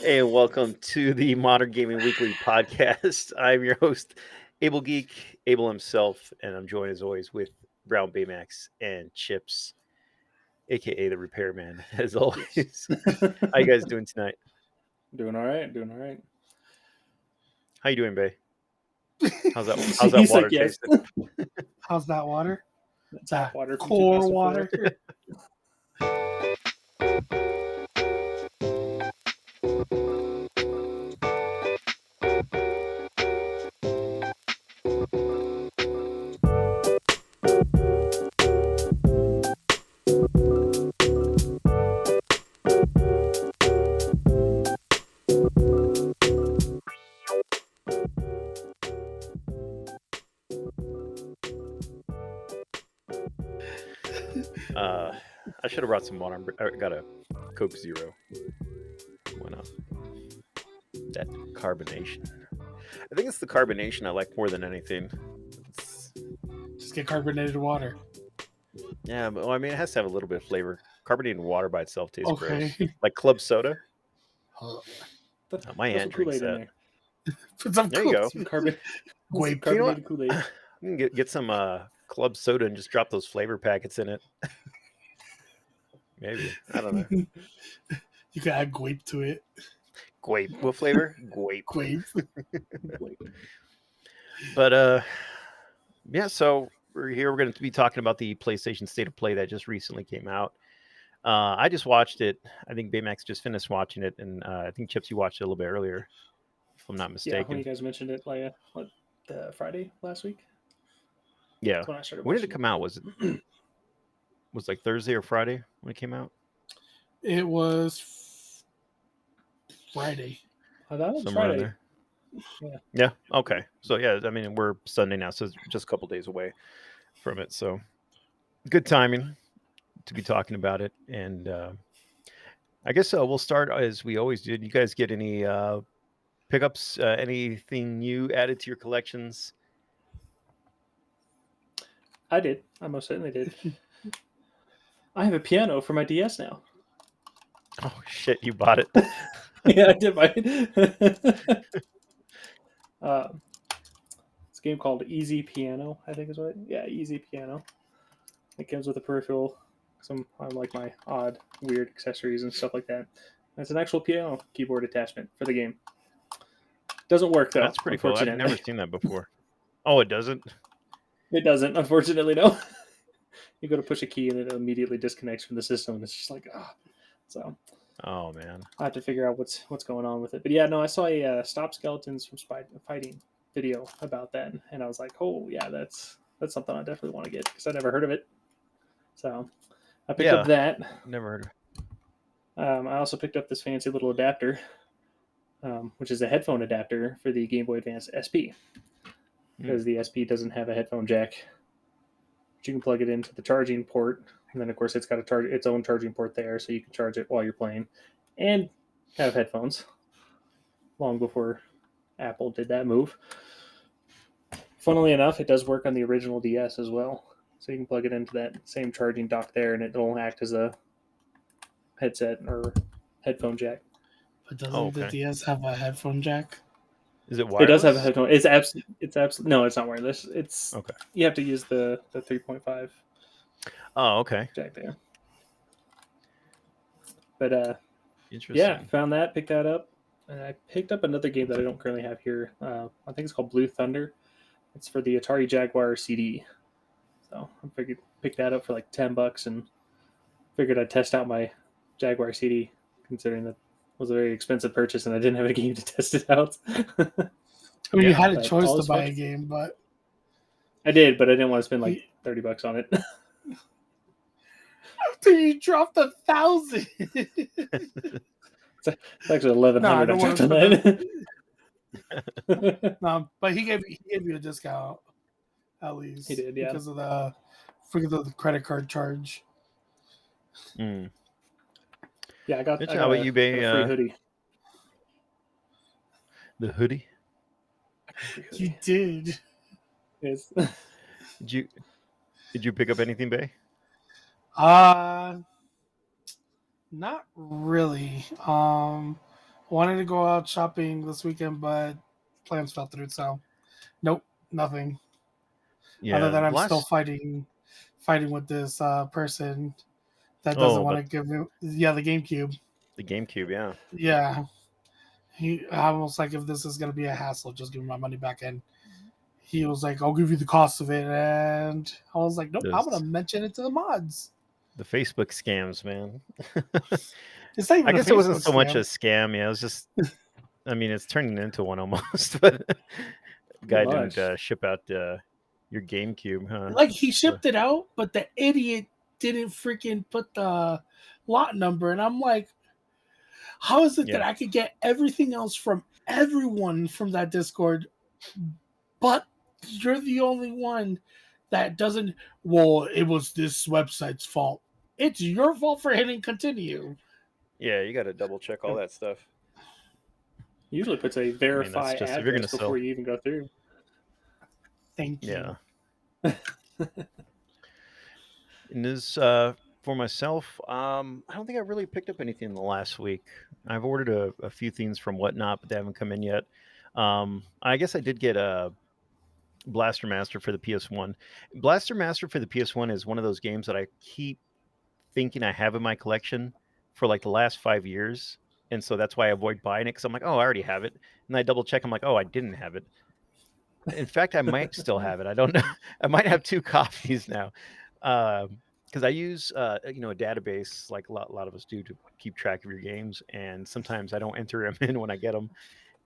Hey, and welcome to the Modern Gaming Weekly podcast. I'm your host, Able Geek, Able himself, and I'm joined as always with Brown Baymax and Chips, aka the Repairman, as Yes. always. How you guys doing tonight? Doing all right. Doing all right. How you doing, Bay? How's that? How's that He's water like, yes. tasting? How's that water? Tap water from Core 2004. water. I should have brought some water. I got a Coke Zero. Why not? That carbonation. I think it's the carbonation I like more than anything. It's, Just get carbonated water. yeah, but well, I mean, it has to have a little bit of flavor. Carbonated water by itself tastes Okay. gross. Like club soda. Put My some aunt drinks Kool-Aid in that. there. Put some There you go. Some carbon. Wait, some You know what? carbonated Kool-Aid. You can get some club soda and just drop those flavor packets in it. Maybe. I don't know. You can add grape to it. Grape. What flavor? Grape. Grape. But yeah, so we're here. We're going to be talking about the PlayStation State of Play that just recently came out. I just watched it. I think Baymax just finished watching it, and I think Chips, you watched it a little bit earlier, if I'm not Yeah, when mistaken. you guys mentioned it, like, Friday last week? Yeah. That's when I started When did it watching come out? Was it like Thursday or Friday when it came out? It was Friday. I thought it was Somewhere in Friday. there. Yeah. Okay. So yeah, I mean, we're Sunday now, so it's just a couple days away from it. So good timing to be talking about it. And I guess we'll start as we always did. You guys get any pickups? Anything new added to your collections? I did. I most certainly did. I have a piano for my DS now. Oh shit! You bought it. Yeah, I did buy it. It's a game called Easy Piano, I think is what. Yeah, Easy Piano. It comes with a peripheral, some like my odd, weird accessories and stuff like that. And it's an actual piano keyboard attachment for the game. Doesn't work though. That's pretty cool. I've Unfortunately, never seen that before. Oh, it doesn't. it doesn't. Unfortunately, no. You go to push a key and it immediately disconnects from the system, and it's just like ah. So Oh man. I have to figure out what's going on with it. But yeah, no, I saw a Stop Skeletons from Fighting video about that, and I was like, oh yeah, that's something I definitely want to get because I never heard of it. So I picked up that. Never heard of it. I also picked up this fancy little adapter, which is a headphone adapter for the Game Boy Advance SP, because the SP doesn't have a headphone jack. But you can plug it into the charging port, and then of course it's got its own charging port there, so you can charge it while you're playing, and have headphones. Long before Apple did that move. Funnily enough, it does work on the original DS as well, so you can plug it into that same charging dock there, and it'll act as a headset or headphone jack. But doesn't the DS have a headphone jack? Is it wireless? It does have a headphone. It's absolutely no, it's not wireless. It's okay. You have to use the 3.5. Oh, okay. Jack there. But interesting. Yeah, found that, picked that up, and I picked up another game that I don't currently have here. I think it's called Blue Thunder. It's for the Atari Jaguar CD. So I figured pick that up for like $10 and figured I'd test out my Jaguar CD, considering that was a very expensive purchase and I didn't have a game to test it out. I mean, you had a choice to buy a game, but I did, but I didn't want to spend like $30 on it. After you dropped 1,000, it's actually 1,100. I dropped on that. No, but he gave you a discount at least. He did, yeah, because of the credit card charge. Mm. Yeah, I got how about you, Bay? Free hoodie. The hoodie? You did. Yes. Did you pick up anything, Bay? Not really. I Wanted to go out shopping this weekend, but plans fell through. So, nope, nothing. Other Yeah, than the I'm still last. fighting with this person that doesn't Oh, want but to give me. Yeah, the GameCube. the GameCube, yeah. Yeah, I was like, if this is gonna be a hassle, just give me my money back. And he was like, I'll give you the cost of it. And I was like, nope, I'm gonna Those mention it to the mods. the Facebook scams, man. It's not I even a guess it wasn't Facebook so much a scam. scam. Yeah, it was just. I mean, it's turning into one almost. But Pretty guy didn't much. ship out your GameCube, huh? Like he So shipped it out, but the idiot didn't freaking put the lot number. And I'm like, how is it that yeah, I could get everything else from everyone from that Discord, but you're the only one that doesn't? Well, it was this website's fault. It's your fault for hitting continue. yeah. You got to double check all that stuff. Usually puts a I mean, that's verify just if you're address gonna before sell. you even go through. Thank Yeah, you. and this for myself, I don't think I really picked up anything in the last week. I've ordered a few things from Whatnot, but they haven't come in yet. I guess I did get a Blaster Master for the PS1. Blaster Master for the PS1 is one of those games that I keep thinking I have in my collection for like the last 5 years. And so that's why I avoid buying it because I'm like, oh, I already have it. And I double check. I'm like, oh, I didn't have it. In fact, I might still have it. I don't know. I might have two copies now. Because I use, a database like a lot of us do to keep track of your games. And sometimes I don't enter them in when I get them.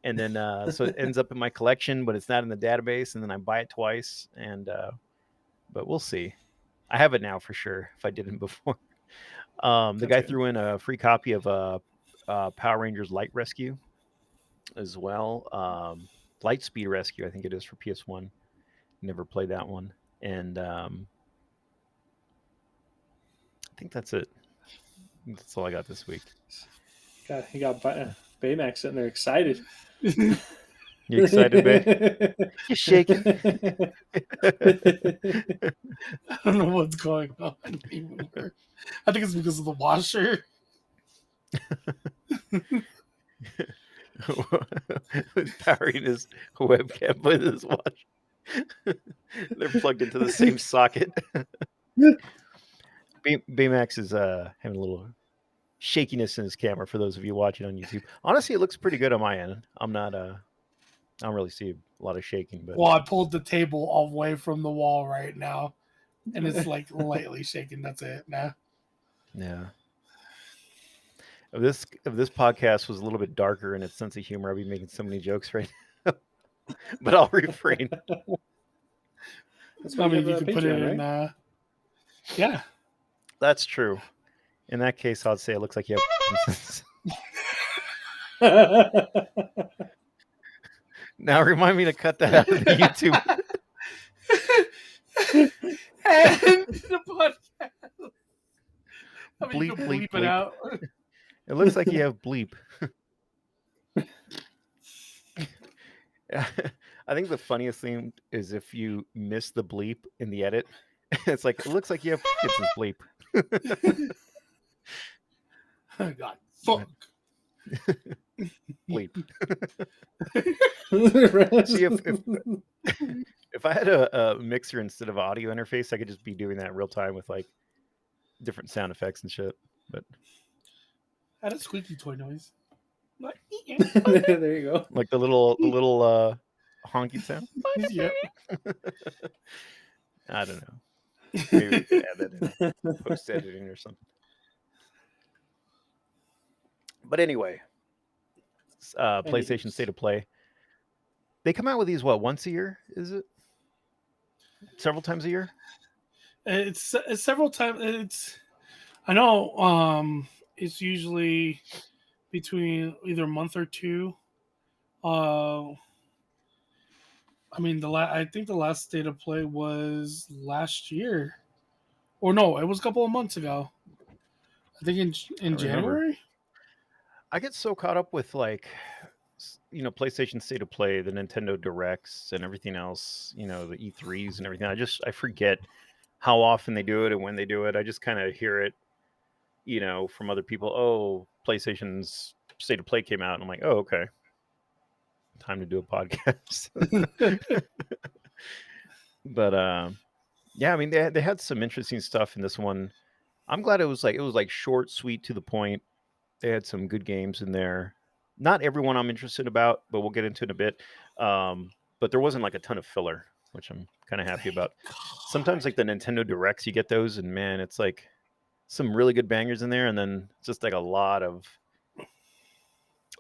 And then, so it ends up in my collection, but it's not in the database. And then I buy it twice. But we'll see. I have it now for sure if I didn't before. The That's guy good. threw in a free copy of Power Rangers Light Rescue as well. Light Speed Rescue, I think it is for PS1. Never played that one, and I think that's it. That's all I got this week. He got Baymax sitting there excited. You excited, Bay? You shaking? I don't know what's going on anymore. I think it's because of the washer. Powering his webcam with his watch. They're plugged into the same socket. Baymax is having a little shakiness in his camera for those of you watching on YouTube. Honestly, it looks pretty good on my end. I don't really see a lot of shaking, but Well, I pulled the table away from the wall right now, and it's like lightly shaking. That's it. Nah. yeah. If this podcast was a little bit darker in its sense of humor, I'd be making so many jokes right now. But I'll refrain. That's why I you mean, have you a can put it Patreon, in. right? Yeah. That's true. In that case, I'd say it looks like you have. Now remind me to cut that out of the YouTube. And the podcast. I mean, you Bleep, can bleep, bleep it bleep. out. It looks like you have bleep. I think the funniest thing is if you miss the bleep in the edit. It's like it looks like you have Parkinson's bleep. Oh, God, fuck. Bleep. See if I had a mixer instead of audio interface, I could just be doing that in real time with like different sound effects and shit. But I had a squeaky toy noise. Like, there you go. like the little honking sound. yep. I don't know. Maybe we could add that in post editing or something. But anyway, PlayStation State of Play. They come out with these once a year? Is it several times a year? It's several times. I know. It's usually between either a month or two. Uh, I mean, I think the last State of Play was last year, or no, it was a couple of months ago. I think in I remember. January. I get so caught up with like PlayStation State of Play, the Nintendo Directs, and everything else. The E3s and everything. I forget how often they do it and when they do it. I just kind of hear it, from other people. Oh, PlayStation's State of Play came out, and I'm like, oh, okay, time to do a podcast. But yeah, I mean, they had some interesting stuff in this one. I'm glad it was like short, sweet, to the point. They had some good games in there. Not everyone I'm interested about, but we'll get into it in a bit. But there wasn't like a ton of filler, which I'm kind of happy about. Sometimes like the Nintendo Directs, you get those, and man, it's like some really good bangers in there, and then just like a lot of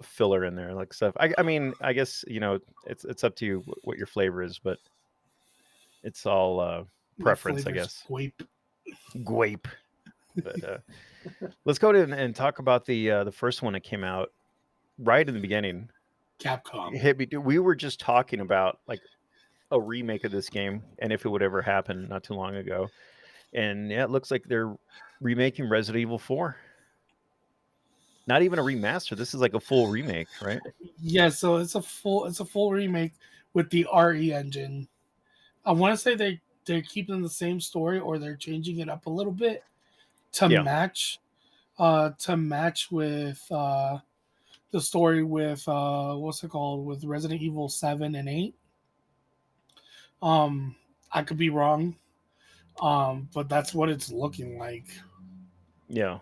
filler in there, like stuff. I mean, I guess it's up to you what your flavor is, but it's all My preference, I flavor's guess. grape. Grape. But let's go to and talk about the first one that came out right in the beginning. Capcom. Hit me. We were just talking about like a remake of this game and if it would ever happen not too long ago. And yeah, it looks like they're remaking Resident Evil 4. Not even a remaster. This is like a full remake, right? Yeah, so it's a full remake with the RE engine. I want to say they're keeping the same story or they're changing it up a little bit to Yeah. match with the story with what's it called, with Resident Evil 7 and 8. I could be wrong. But that's what it's looking like. Yeah.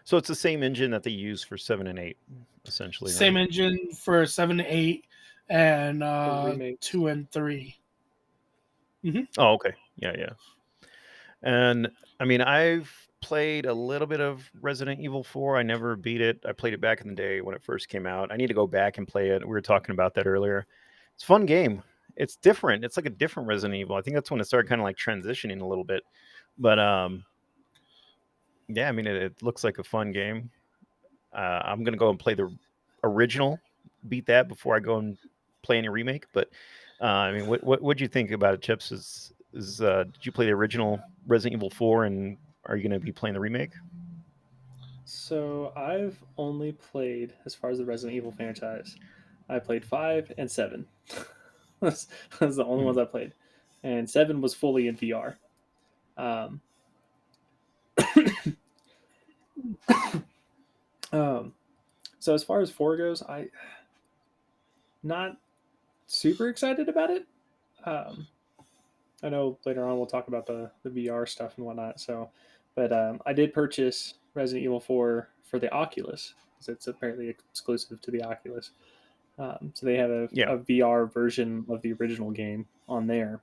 So it's the same engine that they use for 7 and 8, essentially, Same right? engine for 7 to 8 and For remakes. 2 and 3. Oh, okay. Yeah, yeah. And I mean, I've played a little bit of Resident Evil 4. I never beat it. I played it back in the day when it first came out. I need to go back and play it. We were talking about that earlier. It's a fun game. It's different. It's like a different Resident Evil. I think that's when it started kind of like transitioning a little bit. But yeah, I mean, it looks like a fun game. I'm gonna go and play the original, beat that before I go and play any remake. But I mean, what do you think about it, Chips? Did you play the original Resident Evil 4, and are you gonna be playing the remake? So I've only played, as far as the Resident Evil franchise, I played 5 and 7. That's the only Hmm. ones I played, and 7 was fully in VR. Um, um, so as far as 4 goes, I not super excited about it. Um, I know later on we'll talk about the VR stuff and whatnot. So, but I did purchase Resident Evil 4 for the Oculus because it's apparently exclusive to the Oculus. So they have Yeah, a VR version of the original game on there,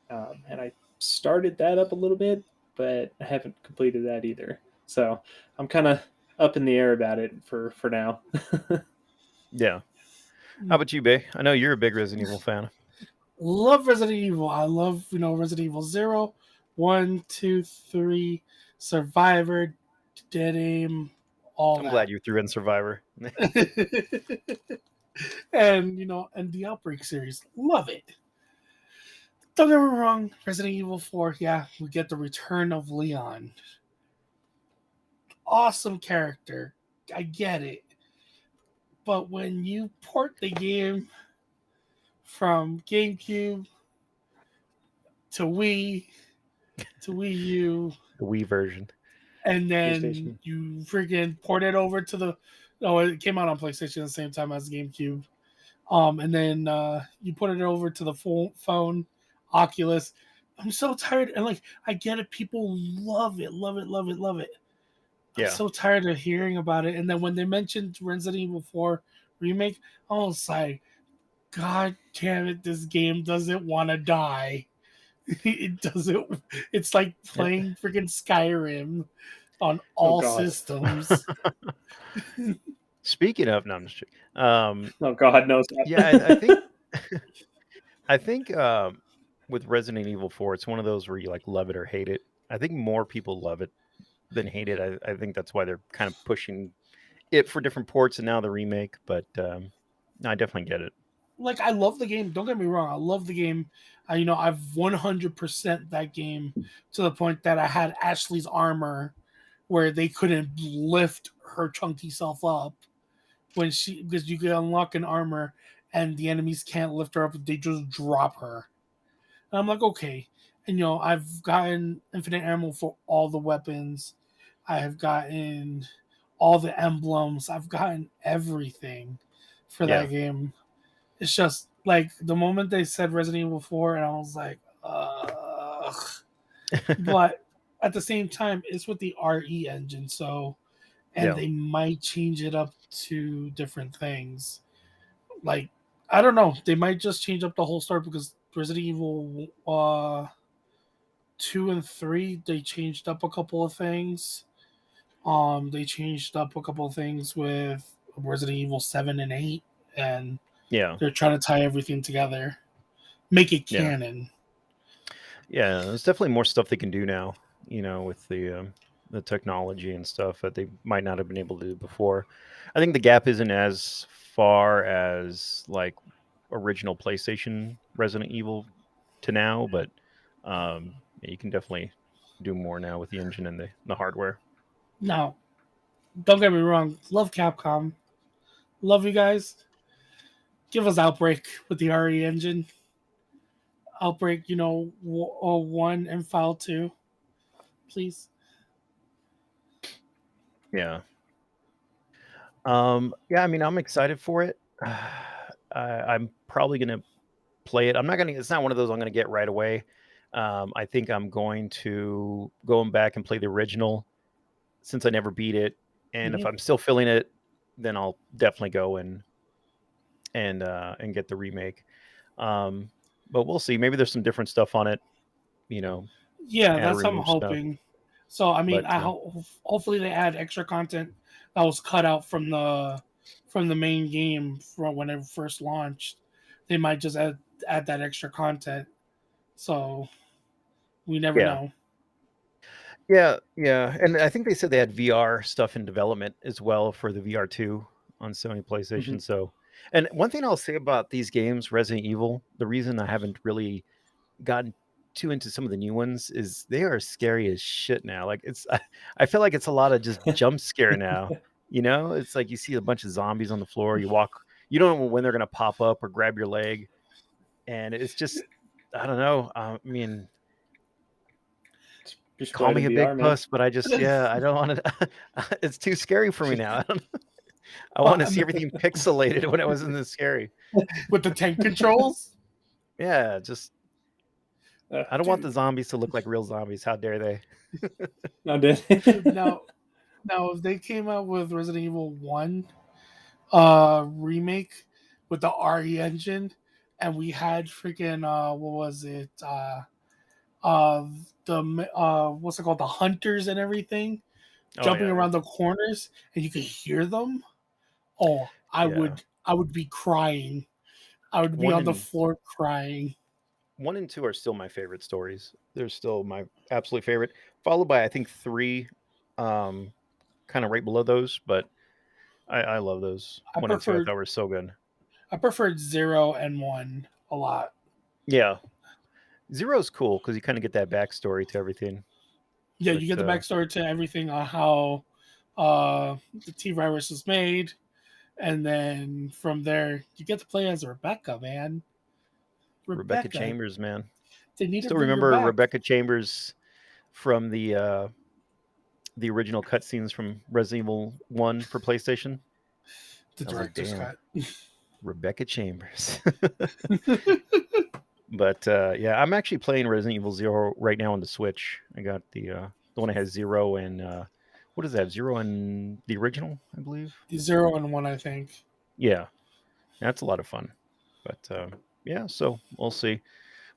and I started that up a little bit, but I haven't completed that either. So I'm kind of up in the air about it for now. yeah. How about you, Bay? I know you're a big Resident Evil fan. Love Resident Evil. I love, Resident Evil 0, 1, 2, 3, Survivor, Dead Aim, all I'm glad that. you threw in Survivor. And the Outbreak series. Love it. Don't get me wrong, Resident Evil 4, yeah, we get the return of Leon. Awesome character. I get it. But when you port the game from GameCube to Wii to Wii U, The Wii version. and then PlayStation. you freaking port it over to the, oh, it came out on PlayStation at the same time as GameCube. And then you put it over to the phone, Oculus. I'm so tired, and like I get it, people love it, love it, love it, love it. I'm Yeah, so tired of hearing about it. And then when they mentioned Resident Evil 4 remake, I was like, God damn it, this game doesn't want to die. It doesn't. It's like yeah. playing freaking Skyrim on Oh all God. systems. Speaking of, no, I'm just kidding. Oh God knows Yeah, that. I think I think with Resident Evil 4, it's one of those where you like love it or hate it. I think more people love it than hate it. I think that's why they're kind of pushing it for different ports and now the remake. But no, I definitely get it. Like, I love the game. Don't get me wrong. I love the game. I've 100% that game to the point that I had Ashley's armor where they couldn't lift her chunky self up because you can unlock an armor and the enemies can't lift her up. They just drop her. And I'm like, okay. And I've gotten infinite ammo for all the weapons. I have gotten all the emblems. I've gotten everything for Yeah. that game. It's just like the moment they said Resident Evil 4, and I was like, ugh. But at the same time, it's with the RE engine, so and Yeah. they might change it up to different things. Like I don't know, they might just change up the whole story because Resident Evil 2 and 3 they changed up a couple of things. They changed up a couple of things with Resident Evil 7 and 8, and Yeah. they're trying to tie everything together, make it Yeah. canon. Yeah. There's definitely more stuff they can do now, with the technology and stuff that they might not have been able to do before. I think the gap isn't as far as like original PlayStation Resident Evil to now, but yeah, you can definitely do more now with the engine and the hardware. Now, don't get me wrong, love Capcom, love you guys. Give us Outbreak with the RE engine. Outbreak, 1 and File 2, please. Yeah. Yeah, I mean, I'm excited for it. I'm probably gonna play it. I'm not gonna. It's not one of those I'm gonna get right away. I think I'm going to go back and play the original since I never beat it, and if Hmm. I'm still feeling it, then I'll definitely go and get the remake. Um, but we'll see. Maybe there's some different stuff on it. You know, Yeah, add or that's what I'm remove stuff. hoping. So, I mean, But I hopefully they add extra content that was cut out from the main game from when it first launched. They might just add that extra content. So we never yeah, know. yeah, and I think they said they had VR stuff in development as well for the VR2 on Sony Hmm. PlayStation. So, and one thing I'll say about these games, Resident Evil, the reason I haven't really gotten too into some of the new ones is they are scary as shit now. Like I feel like it's a lot of just jump scare now. It's like you see a bunch of zombies on the floor. You don't know when they're gonna pop up or grab your leg, and it's just I don't know. I mean, You should play call it in me a VR, big man. puss, but I just yeah, I don't want to. It's too scary for me now. I Well, want to see everything pixelated when it wasn't this scary. with the tank controls, Yeah, just I don't want dude. the zombies to look like real zombies. How dare they? I did. Dude, now if they came out with Resident Evil 1 remake with the RE engine, and we had freaking what was it uh the what's it called, the hunters and everything Oh jumping yeah, yeah, around the corners and you could hear them. Oh, I yeah. would I would be crying. I would be One on the and floor crying. 1 and 2 are still my favorite stories. They're still my absolute favorite, followed by I think 3, um, kind of right below those. But I love those I 1 and 2. I preferred thought were so good. I preferred 0 and 1 a lot. Yeah, Zero's cool because you kind of get that backstory to everything. Yeah, But you get the backstory to everything on how the T virus was made, and then from there you get to play as Rebecca, man. Rebecca Rebecca, Chambers, man, they need to still bring her remember back. Rebecca Chambers from the original cutscenes from Resident Evil 1 for PlayStation. The I was like, director's damn, cut. Rebecca Chambers. But yeah, I'm actually playing Resident Evil Zero right now on the Switch. I got the one that has Zero and what does that have? Zero and the original, I believe. The 0 and 1, I think. Yeah, that's a lot of fun. But yeah, so we'll see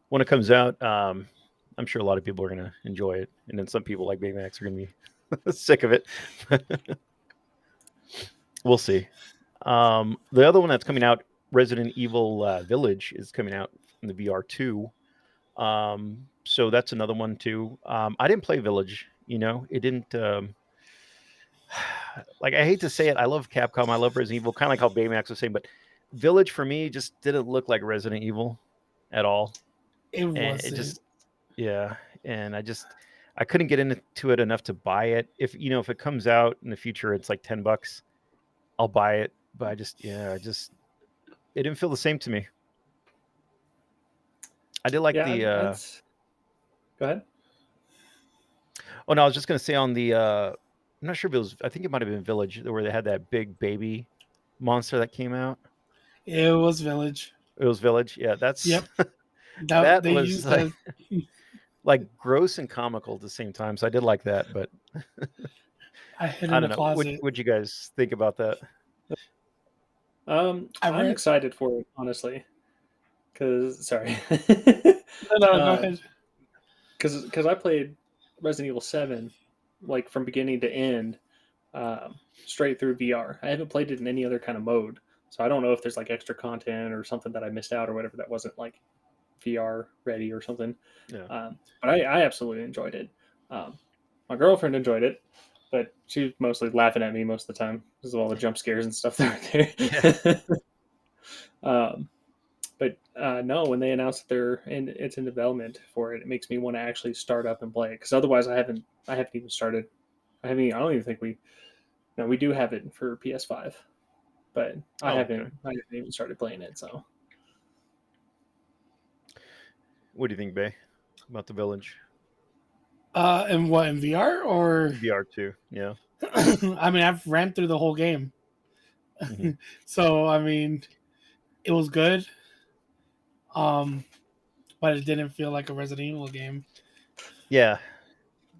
when it comes out. I'm sure a lot of people are gonna enjoy it, and then some people like Baymax are gonna be sick of it. We'll see. The other one that's coming out, Resident Evil Village, is coming out in the VR2. So that's another one too. I didn't play Village, it didn't like I hate to say it, I love Capcom, I love Resident Evil, kind of like how Baymax was saying, but Village for me just didn't look like Resident Evil at all. It And it wasn't. just yeah, and I couldn't get into it enough to buy it. If it comes out in the future it's like $10, I'll buy it. But it didn't feel the same to me. I did like Yeah, the that's. Go ahead. oh no, I was just gonna say on the I'm not sure if it was. I think it might have been Village, where they had that big baby monster that came out. It was Village. It was Village. Yeah, Yep. That that they was used as like gross and comical at the same time. So I did like that, but I hid I in don't the know. What closet. would you guys think about that? I I'm read. excited for it, honestly. Because sorry, No, go ahead. because I played Resident Evil 7 like from beginning to end, straight through VR. I haven't played it in any other kind of mode, so I don't know if there's like extra content or something that I missed out or whatever that wasn't like VR ready or something. Yeah. But I absolutely enjoyed it. My girlfriend enjoyed it, but she was mostly laughing at me most of the time because of all the jump scares and stuff that were Yeah. there. But no, when they announced that it's in development for it, it makes me want to actually start up and play it because otherwise I haven't even started. I don't even think we no we do have it for PS5, but Oh, okay. I haven't even started playing it. So What do you think, Bay, about the Village And what in VR or? VR2? Yeah. I mean, I've ran through the whole game, Hmm. so I mean, it was good. Um, but it didn't feel like a Resident Evil game. Yeah.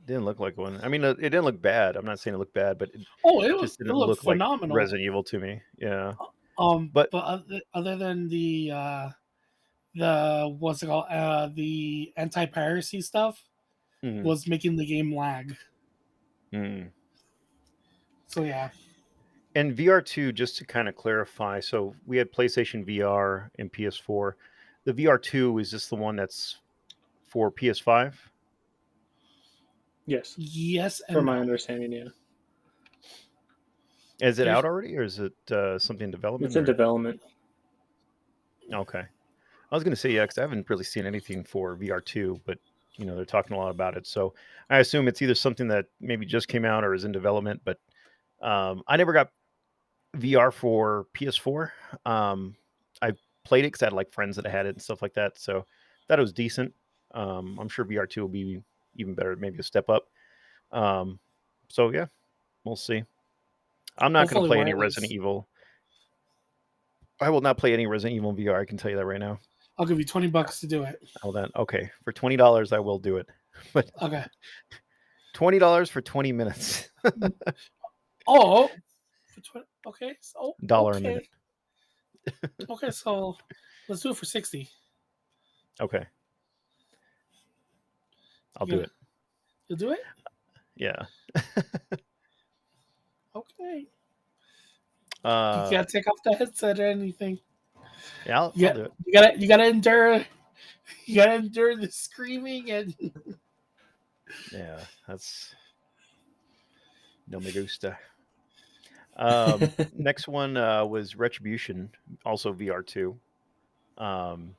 Didn't look like one. I mean, it didn't look bad. I'm not saying it looked bad, but it Oh, just it didn't looked look like phenomenal. Resident Evil to me. Yeah. But But other than the what's it called, the anti piracy stuff mm, was making the game lag. mm. So yeah, And VR2, just to kind of clarify, so we had PlayStation VR and PS4. The VR2 is just the one that's for PS5. yes, yes from and my no. understanding, yeah, Is it There's out already, or is it something in it's development? in Or development. okay, I was gonna say yeah, because I haven't really seen anything for VR2, but they're talking a lot about it. So I assume it's either something that maybe just came out or is in development. But I never got VR for PS4. I played it because I had like friends that had it and stuff like that. So that was decent. I'm sure VR2 will be even better, maybe a step up. Um, so yeah, we'll see. I'm not going to Hopefully play any Resident wireless. Evil. I will not play any Resident Evil in VR. I can tell you that right now. I'll give you $20 to do it. Hold on. Okay, for $20, I will do it. But Okay. $20 for 20 minutes, Oh, okay. So dollar a minute. okay. Okay, so let's do it for 60. Okay, I'll You do gonna it. you'll do it? Yeah. Okay. You uh, gotta take off the headset or anything. yeah, I'll Yeah, do it. you gotta endure the screaming and Yeah, that's no me gusta. Next one was Retribution, also VR2. Um,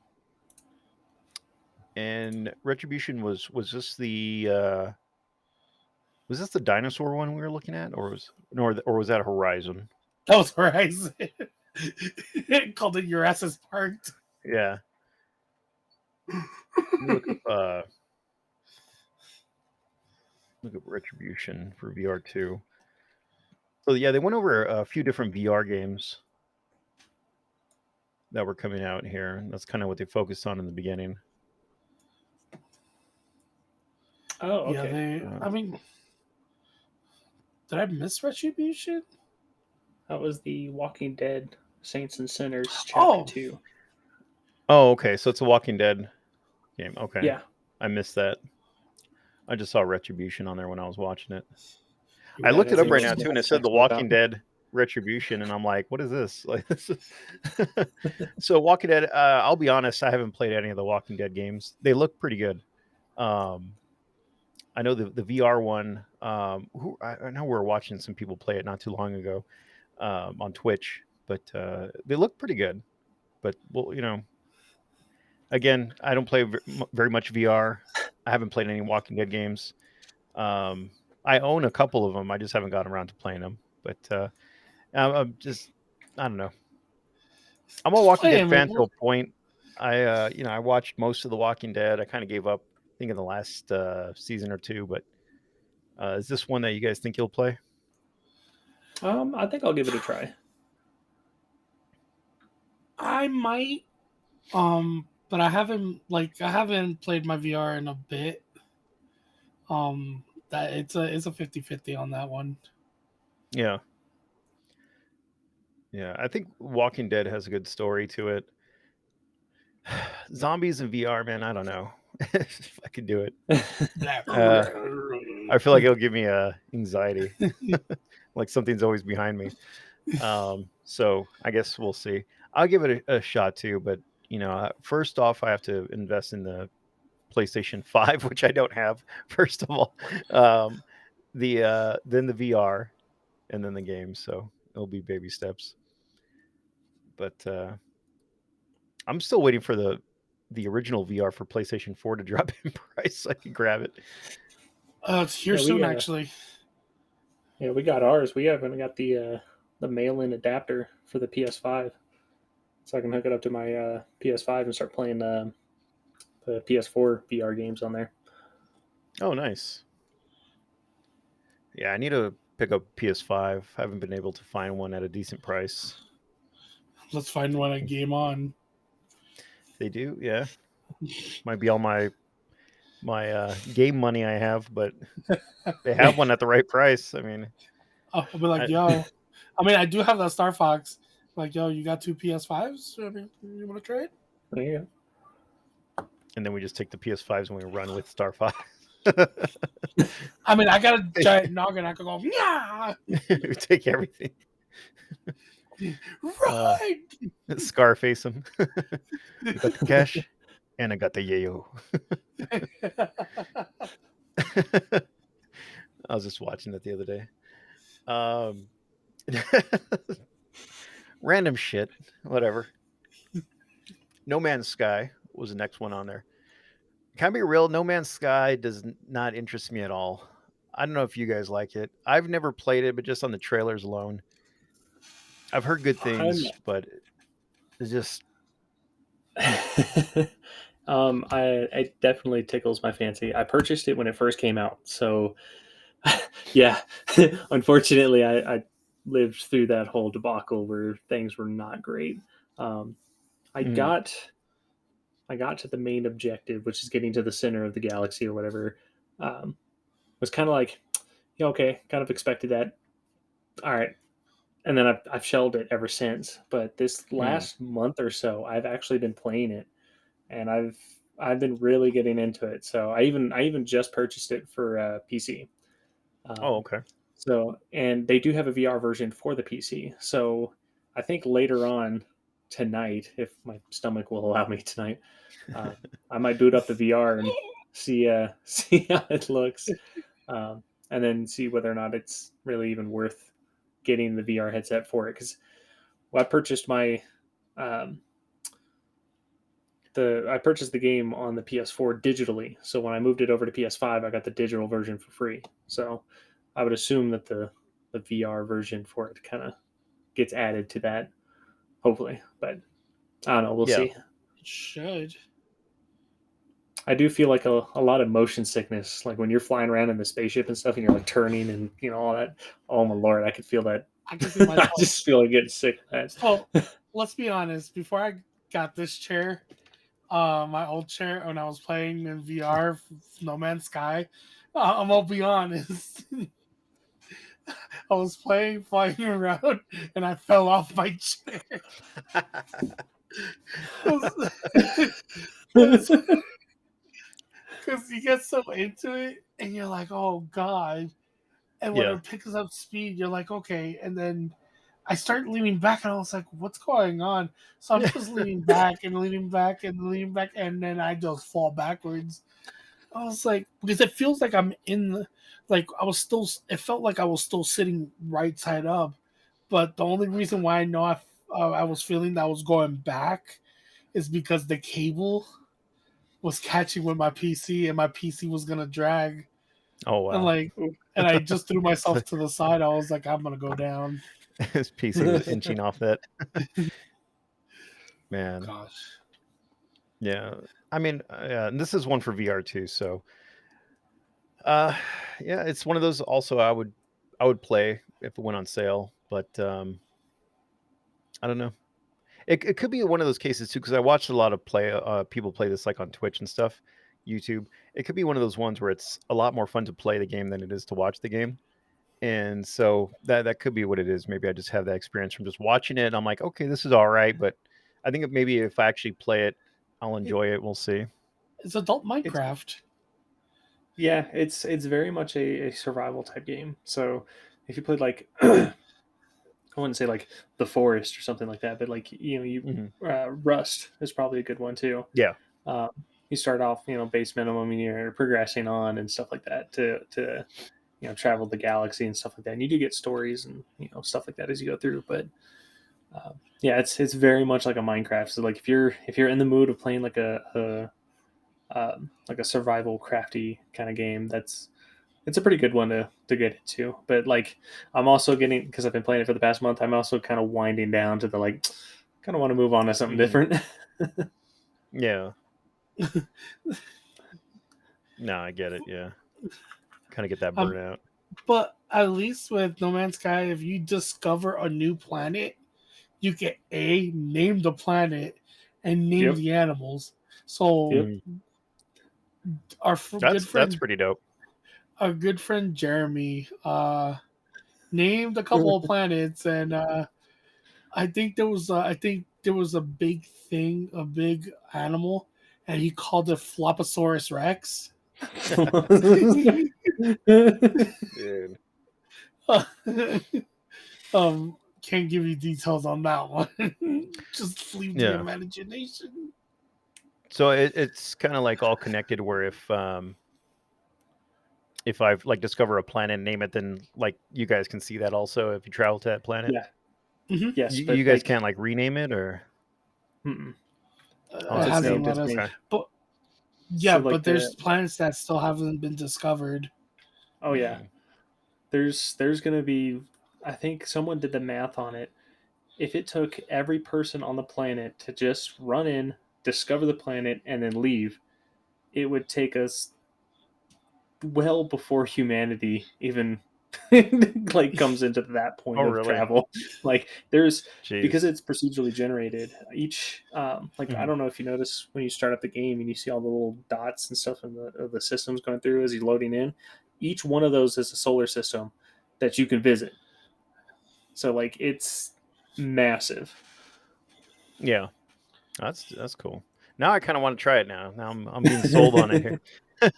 and Retribution was this the dinosaur one we were looking at, or was that Horizon? that was Horizon. Called it Your Ass is Parked. Yeah. Let me look up Retribution for VR2. So yeah, they went over a few different VR games that were coming out here. And that's kind of what they focused on in the beginning. Oh, Yeah, okay. Uh, I mean, did I miss Retribution? That was the Walking Dead Saints and Sinners Chapter Oh, 2. oh, okay. So it's a Walking Dead game. Okay, Yeah. I missed that. I just saw Retribution on there when I was watching it. I yeah, Yeah, looked it that's up what right Retribution. now most of too, and that it said The section was about. Walking Dead Retribution, and I'm like, what is this? Like, this is... So Walking Dead. I'll be honest, I haven't played any of the Walking Dead games. They look pretty good. Um, I know the VR one. I know we were watching some people play it not too long ago on Twitch, but they look pretty good. But well, again, I don't play very much VR. I haven't played any Walking Dead games. Um, I own a couple of them. I just haven't gotten around to playing them. But I'm just, I don't know. I'm a Just Walking play Dead him. fan to a point. I watched most of The Walking Dead. I kind of gave up, I think, in the last season or two. But is this one that you guys think you'll play? I think I'll give it a try. I might, but I haven't played my VR in a bit. That it's a 50-50 on that one. Yeah. Yeah, I think Walking Dead has a good story to it. Zombies in VR, man, I don't know if I could do it. I feel like it'll give me anxiety, like something's always behind me. So I guess we'll see. I'll give it a shot too, but first off, I have to invest in the PlayStation 5, which I don't have. First of all, um, then the VR, and then the game. So it'll be baby steps. But I'm still waiting for the original VR for PlayStation 4 to drop in price so I can grab it. It's here Yeah, soon, actually. Yeah, we got ours. We haven't got the mail-in adapter for the PS5, so I can hook it up to my PS5 and start playing the PS4 VR games on there. Oh, nice. Yeah, I need to pick up PS5. I haven't been able to find one at a decent price. Let's find one at Game On. They do, yeah. Might be all my game money I have, but they have one at the right price. I mean, I'll be like, yo. I mean, I do have that Star Fox. Like, yo, you got 2 PS5s? I mean, you want to trade? There you go. And then we just take the PS5s and we run with Star Fox. I mean, I got a giant noggin. I could go, yeah. We take everything. Right. Scarface him. You got the cash, and I got the yayo. I was just watching that the other day. Random shit, whatever. No Man's Sky was the next one on there. Can I be real? No Man's Sky does not interest me at all. I don't know if you guys like it. I've never played it, but just on the trailers alone, I've heard good things, but it's just. It definitely tickles my fancy. I purchased it when it first came out, so yeah. Unfortunately, I lived through that whole debacle where things were not great. I got to the main objective, which is getting to the center of the galaxy or whatever. Was kind of like, yeah, okay, kind of expected that. All right, and then I've shelled it ever since. But this last month or so, I've actually been playing it, and I've been really getting into it. So I even just purchased it for PC. Oh, okay. So, and they do have a VR version for the PC. So I think later on tonight, if my stomach will allow me tonight, I might boot up the VR and see how it looks, and then see whether or not it's really even worth getting the VR headset for it. Because I purchased um, I purchased the game on the PS4 digitally. So when I moved it over to PS5, I got the digital version for free. So I would assume that the VR version for it kind of gets added to that, hopefully. But I don't know. We'll see. It should. I do feel like a lot of motion sickness, like when you're flying around in the spaceship and stuff, and you're like turning and all that. Oh my lord, I could feel that. I can see myself. I just feel like getting sick of that. So let's be honest. Before I got this chair, my old chair, when I was playing in VR, No Man's Sky, I'm gonna be honest. I was flying around, and I fell off my chair. Because you get so into it, and you're like, "Oh God!" And when it picks up speed, you're like, "Okay." And then I start leaning back, and I was like, "What's going on?" So I'm just leaning back and leaning back and leaning back, and then I just fall backwards. I was like, because it feels like I'm in the, like I was still. It felt like I was still sitting right side up, but the only reason why I know I was feeling that I was going back is because the cable was catching with my PC, and my PC was gonna drag. Oh wow! And I just threw myself to the side. I was like, I'm gonna go down. His PC was inching off that. Man. Gosh. Yeah. I mean, and this is one for VR too. So, yeah, it's one of those. Also, I would play. if it went on sale, but I don't know. It could be one of those cases too, because I watched a lot of people play this like on Twitch and stuff, YouTube. It could be one of those ones where it's a lot more fun to play the game than it is to watch the game. And so that could be what it is. Maybe I just have that experience from just watching it. And I'm like, okay, this is all right, but I think maybe if I actually play it, I'll enjoy it. We'll see. It's adult It's Minecraft. yeah, it's very much a survival type game. So if you played like I wouldn't say like The Forest or something like that, but like you Hmm. Rust is probably a good one too. Yeah. Um, you start off base minimum and you're progressing on and stuff like that to travel the galaxy and stuff like that. And you do get stories and stuff like that as you go through, but yeah, it's very much like a Minecraft. So like if you're in the mood of playing like a survival crafty kind of game, it's a pretty good one to get into. But like I'm also getting, because I've been playing it for the past month, I'm also kind of winding down to the like kind of want to move on to something Mhm. different. Yeah. No, I get it. Yeah. Kind of get that Um, burnout. but at least with No Man's Sky, if you discover a new planet, you can name the planet and name Yep. the animals. So Yep. Mhm. our good That's friend, pretty dope. Jeremy, named a couple of planets, and I think there was a big thing, a big animal, and he called it Floposaurus Rex. Dude. Can't give you details on that one. Just leave the Yeah. imagination. So it's kind of like all connected where if I've like discover a planet and name it, then like you guys can see that also if you travel to that planet. Yeah. Mm-hmm. Yes, You but guys like can't like rename it or mm-mm. oh, It So that's it's hasn't dope. named let as us, me. Okay. but So yeah, like but the there's planets that still haven't been discovered. oh yeah, Mm. there's gonna be, I think someone did the math on it. If it took every person on the planet to just run in, discover the planet, and then leave, it would take us well before humanity even like comes into that Oh, point of really? travel. Like there's, because Jeez. it's procedurally generated, each like I Mhm. don't know if you notice when you start up the game and you see all the little dots and stuff in the systems going through as you're loading in, each one of those is a solar system that you can visit. So like it's massive. Yeah. That's cool. Now I kind of want to try it now. Now I'm being sold on it here. You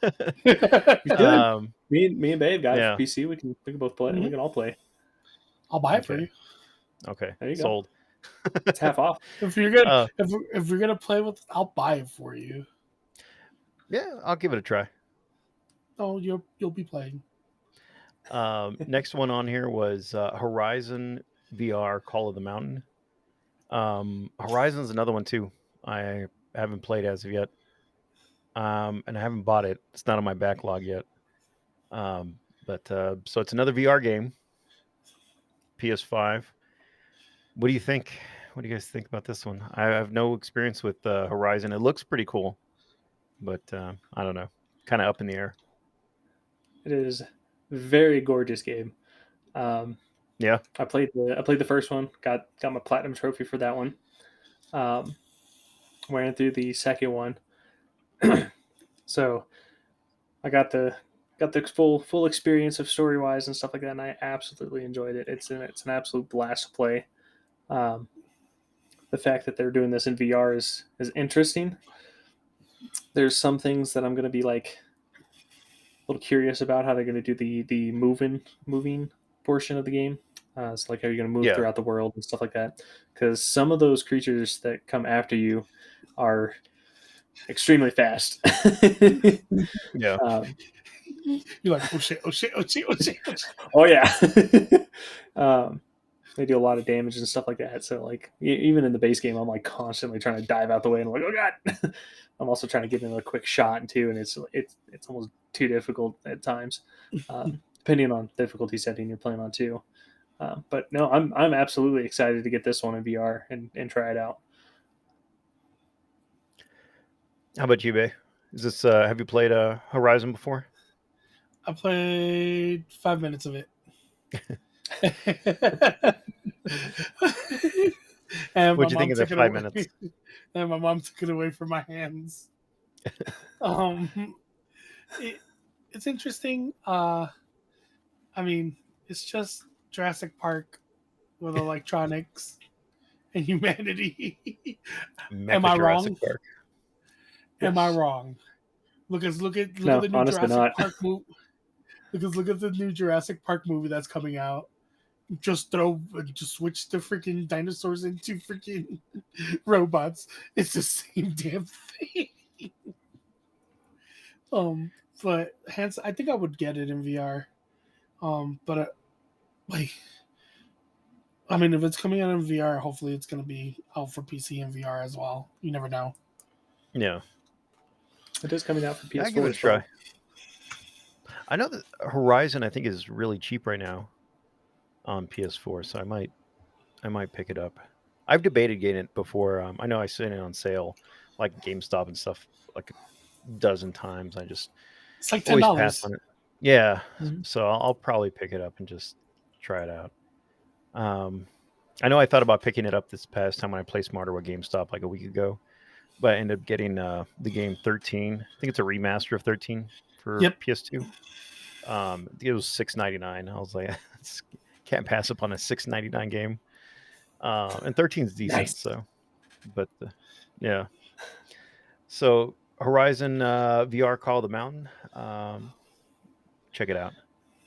should. um Me and Babe got it for yeah. PC. We can both play. We Mhm. can all play. I'll buy it for Okay. you. Okay. There you go. Sold. It's half off. If you're gonna uh if you're gonna play with it, I'll buy it for you. yeah, I'll give it a try. Oh, you'll be playing. Next one on here was Horizon VR Call of the Mountain. Horizon's another one too. I haven't played as of yet. And I haven't bought it. It's not on my backlog yet. But so it's another VR game, PS5. What do you think? What do you guys think about this one? I have no experience with Horizon. It looks pretty cool, but I don't know. Kind of up in the air. It is a very gorgeous game. Um, Yeah. I played the first one. Got my platinum trophy for that one. Um, Went through the second one. So I got the full experience of story wise and stuff like that, and I absolutely enjoyed it. It's an absolute blast to play. Um, the fact that they're doing this in VR is interesting. There's some things that I'm going to be like a little curious about how they're going to do the moving portion of the game. So like how you're going to move Yeah. throughout the world and stuff like that. Because some of those creatures that come after you are extremely fast. Yeah. um, You're like, oh shit, oh shit, oh shit, oh shit, oh shit. oh yeah. um, they do a lot of damage and stuff like that. So like even in the base game, I'm like constantly trying to dive out the way and I'm like, oh god. I'm also trying to get in a quick shot too, and it's almost too difficult at times, depending on difficulty setting you're playing on too. But no, I'm absolutely excited to get this one in VR and try it out. How about you, Bay? Is this have you played Horizon before? I played 5 minutes of it. And my What'd you think mom of the took it 5 away. minutes? And my mom took it away from my hands. Um, it's interesting. I mean, it's just Jurassic Park with electronics and humanity. Am Mecha I Jurassic wrong? Park. Am I wrong? Look at No, the new honestly Jurassic not. Park movie. Look at the new Jurassic Park movie that's coming out. Just switch the freaking dinosaurs into freaking robots. It's the same damn thing. Um, but hence, I think I would get it in VR. But like, I mean, if it's coming out in VR, hopefully it's gonna be out for PC and VR as well. You never know. Yeah. It is coming out for Yeah, I give PS4 it a as well. try. I know that Horizon, I think, is really cheap right now on PS4, so I might pick it up. I've debated getting it before. I know I seen it on sale, like GameStop and stuff, like a dozen times. I just It's like always pass $10. on it. Yeah, Mhm. so I'll probably pick it up and just try it out. Um, I know I thought about picking it up this past time when I played Smarter with GameStop like a week ago, but I ended up getting the game 13. I think it's a remaster of 13 for Yep. PS2. I think it was $6.99. I was like, can't pass up on a $6.99 game. And 13 is decent, Nice. so but yeah. So Horizon VR Call of the Mountain. Check it out.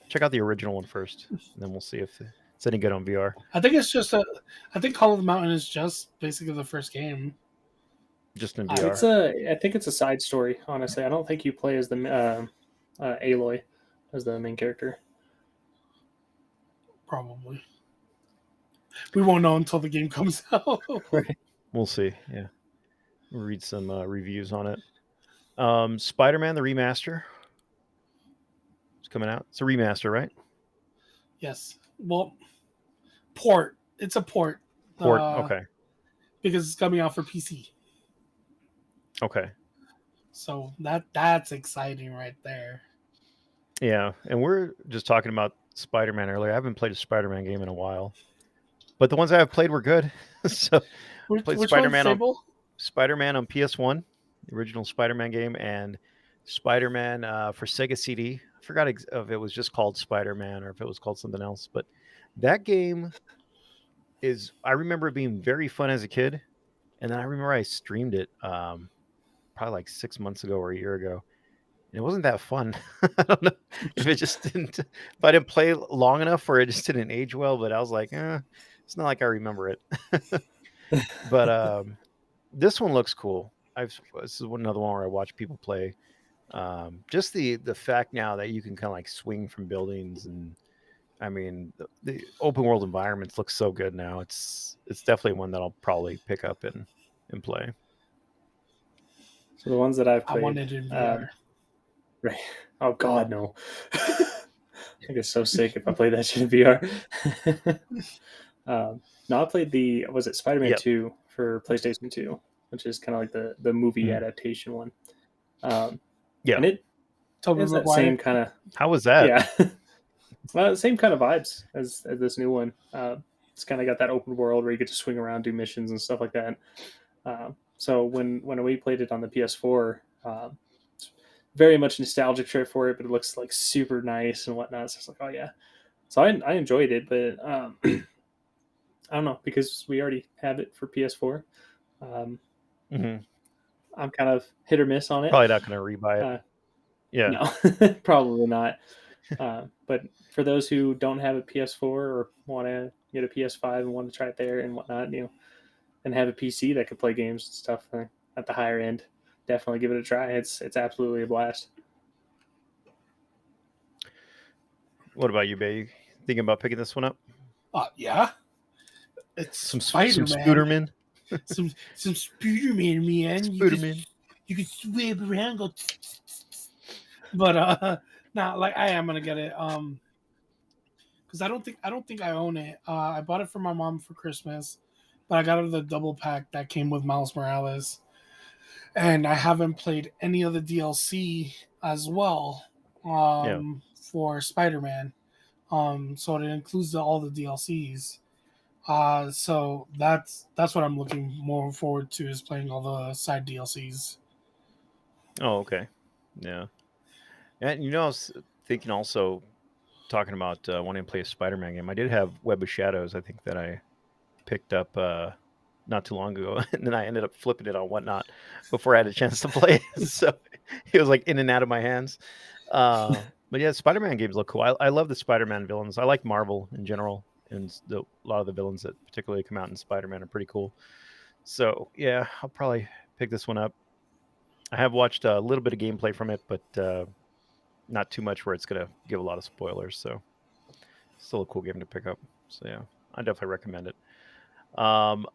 Check out the original one first, and then we'll see if it's any good on VR. I think it's just a. I think Call of the Mountain is just basically the first game. Just in I VR. I think it's a side story. Honestly, I don't think you play as the Aloy as the main character. probably. We won't know until the game comes out. Right. We'll see. Yeah, we'll read some reviews on it. Spider-Man the remaster is coming out. It's a remaster, right? Yes. Well, port. It's a port. Port. Okay. Because it's coming out for PC. Okay. So that's exciting right there. Yeah, and we're just talking about Spider-Man earlier. I haven't played a Spider-Man game in a while, but the ones I have played were good. So played Which one's Fable? Spider-Man on PS1, the original Spider-Man game, and Spider-Man for Sega CD. I forgot if it was just called Spider-Man or if it was called something else, but that game is I remember it being very fun as a kid, and then I remember I streamed it probably like 6 months ago or a year ago. And it wasn't that fun. I don't know if it just didn't if I didn't play long enough or it just didn't age well, but I was like, it's not like I remember it. But this one looks cool. This is another one where I watch people play. Just the fact now that you can kind of like swing from buildings, and I mean the open world environments look so good now. It's definitely one that I'll probably pick up and play. So the ones that I've I played, wanted it in VR. right? Oh God, no! I get so sick if I play that shit in VR. No, I played was it Spider-Man Yep. 2 for PlayStation 2, which is kind of like the movie Mhm. adaptation one. And Yeah. Tobey it's that Maguire. same kind of How was that? yeah, well, same kind of vibes as this new one. It's kind of got that open world where you get to swing around, do missions and stuff like that. So when we played it on the PS4, it's very much nostalgic trip for it, but it looks like super nice and whatnot. So it's like, oh yeah. So I enjoyed it, but I don't know because we already have it for PS4. Um, Mhm. I'm kind of hit or miss on it. Probably not going to rebuy it. Uh, Yeah. no, probably not. But for those who don't have a PS4 or want to get a PS5 and want to try it there and whatnot, and have a PC that could play games and stuff at the higher end, definitely give it a try. It's absolutely a blast. What about you, Bay? You thinking about picking this one up? Yeah. It's Some Spider-Man. Spooderman? some Spider-Man, man. Spooderman. You can swim around, go. But nah, like I am gonna get it. Because I don't think I own it. I bought it for my mom for Christmas, but I got it the double pack that came with Miles Morales, and I haven't played any of the DLC as well. Yeah. For Spider-Man. So it includes all the DLCs. So that's what I'm looking more forward to, is playing all the side DLCs. Oh, okay. Yeah. And I was thinking also talking about wanting to play a Spider-Man game. I did have Web of Shadows. I think that I picked up not too long ago, and then I ended up flipping it on Whatnot before I had a chance to play it. So it was like in and out of my hands. But yeah, Spider-Man games look cool. I love the Spider-Man villains. I like Marvel in general, and a lot of the villains that particularly come out in Spider-Man are pretty cool. So yeah, I'll probably pick this one up. I have watched a little bit of gameplay from it, but not too much where it's gonna give a lot of spoilers. So still a cool game to pick up. So yeah, I definitely recommend it. Um,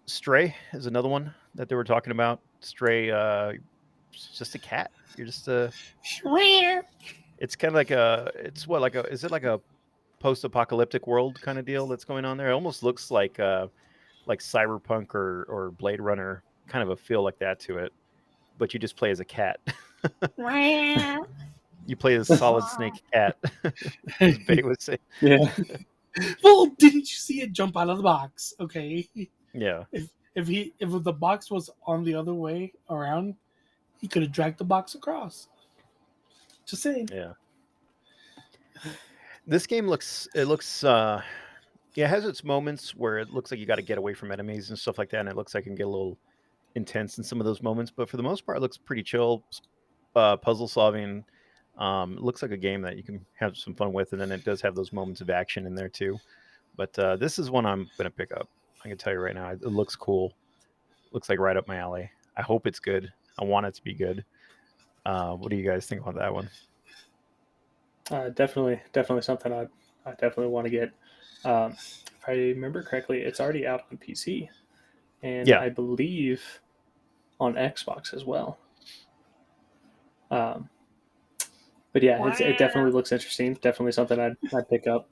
Stray is another one that they were talking about. Stray, it's just a cat. You're just a. It's kind of like It's what like a. Is it like a post-apocalyptic world kind of deal that's going on there? It almost looks like Cyberpunk or Blade Runner, kind of a feel like that to it. But you just play as a cat. You play as Solid Snake cat, as Bay was saying. Yeah. Well, didn't you see it jump out of the box? Okay. Yeah. If the box was on the other way around, he could have dragged the box across. Just saying. Yeah. This game looks. It looks. Yeah, it has its moments where it looks like you got to get away from enemies and stuff like that, and it looks like it can get a little intense in some of those moments. But for the most part, it looks pretty chill. Puzzle solving. It looks like a game that you can have some fun with, and then it does have those moments of action in there too. But this is one I'm gonna pick up. I can tell you right now, it looks cool. Looks like right up my alley. I hope it's good. I want it to be good. What do you guys think about that one? Definitely something I definitely want to get. If I remember correctly, it's already out on PC, and Yeah, I believe on Xbox as well. Um, but yeah, it definitely looks interesting. Definitely something I'd pick up.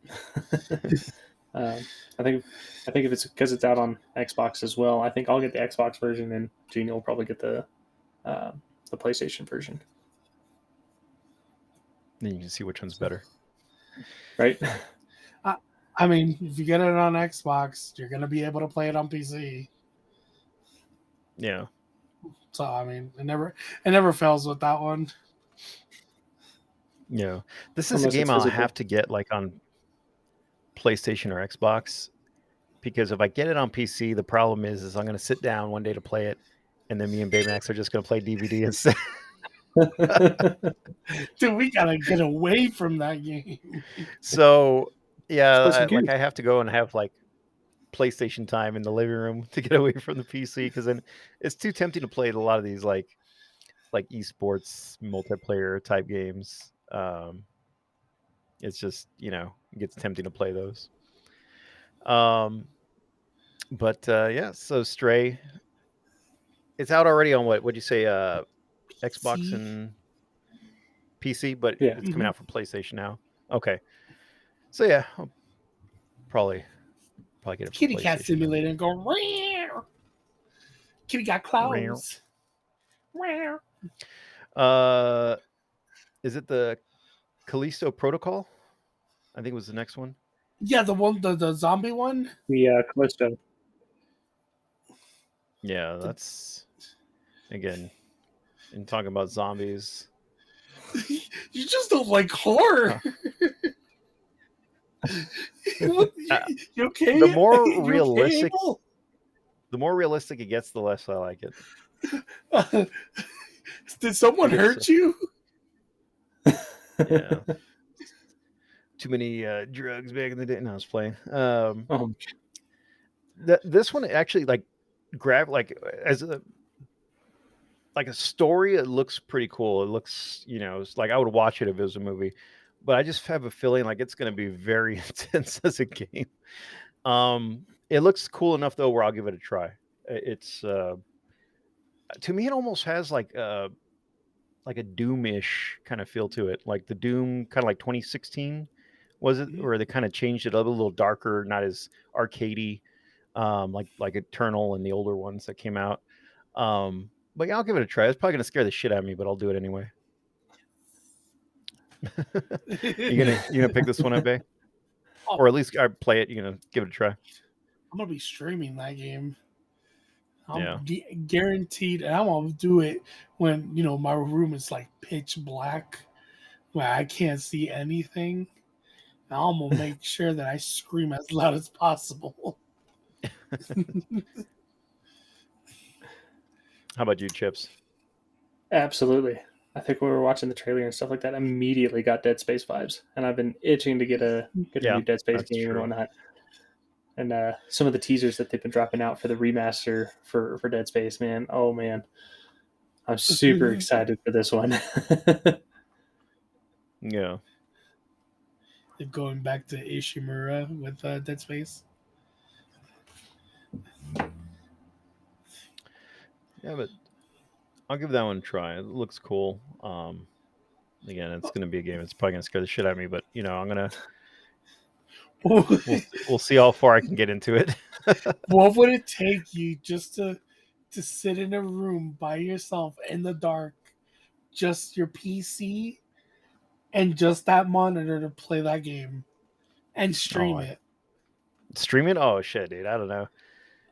I think if it's because it's out on Xbox as well, I think I'll get the Xbox version, and Gina will probably get uh, the PlayStation version. then you can see which one's better. Right? I mean, if you get it on Xbox, you're gonna be able to play it on PC. Yeah. So I mean, it never fails with that one. Yeah. This is a Unless it's game I'll physical. have to get like on PlayStation or Xbox because if I get it on PC, the problem is I'm going to sit down one day to play it, and then me and Baymax are just going to play DVD instead. Dude, we gotta get away from that game. So yeah, Let's play some Gears. I have to go and have like PlayStation time in the living room to get away from the PC because then it's too tempting to play a lot of these like esports multiplayer type games. It's just it gets tempting to play those. Um, but yeah, so Stray, it's out already on what? Would you say? Xbox See? and PC, but Yeah. it's coming out for PlayStation now. Okay, so yeah, I'll probably get it for Kitty cat PlayStation simulator and go. Meow. Kitty got then. claws. Meow. Uh, is it the Callisto Protocol? I think it was the next one. Yeah, the zombie one. The Callisto. Yeah, that's again in talking about zombies. You just don't like horror. you, you okay? The more You realistic, okay, the more realistic it gets, the less I like it. Did someone hurt you? Yeah, too many drugs back in the day. No, I was playing. Oh, This one actually grab as a story. It looks pretty cool. It looks it's like I would watch it if it was a movie, but I just have a feeling like it's going to be very intense as a game. It looks cool enough though where I'll give it a try. It's to me it almost has like a Doom-ish kind of feel to it, like the Doom kind of like 2016 was it, or they kind of changed it up a little darker, not as arcadey, like Eternal and the older ones that came out. But yeah, I'll give it a try. It's probably gonna scare the shit out of me, but I'll do it anyway. You gonna pick this one up, Bay? or at least play it. Give it a try. I'm gonna be streaming that game. Yeah. I'm guaranteed, and I'm gonna do it when my room is like pitch black, where I can't see anything. And I'm gonna make sure that I scream as loud as possible. How about you, Chips? Absolutely. I think when we were watching the trailer and stuff like that, immediately got Dead Space vibes, and I've been itching to get a Yeah, new Dead Space that's game and true. whatnot. And some of the teasers that they've been dropping out for the remaster for Dead Space, man. Oh man, I'm super excited for this one. Yeah. Going back to Ishimura with Dead Space. Yeah, but I'll give that one a try. It looks cool. Again, it's going to be a game. It's probably going to scare the shit out of me, but I'm gonna. We'll see how far I can get into it. What would it take you just to sit in a room by yourself in the dark, just your PC and just that monitor to play that game and stream it? Stream it? Oh shit, dude! I don't know.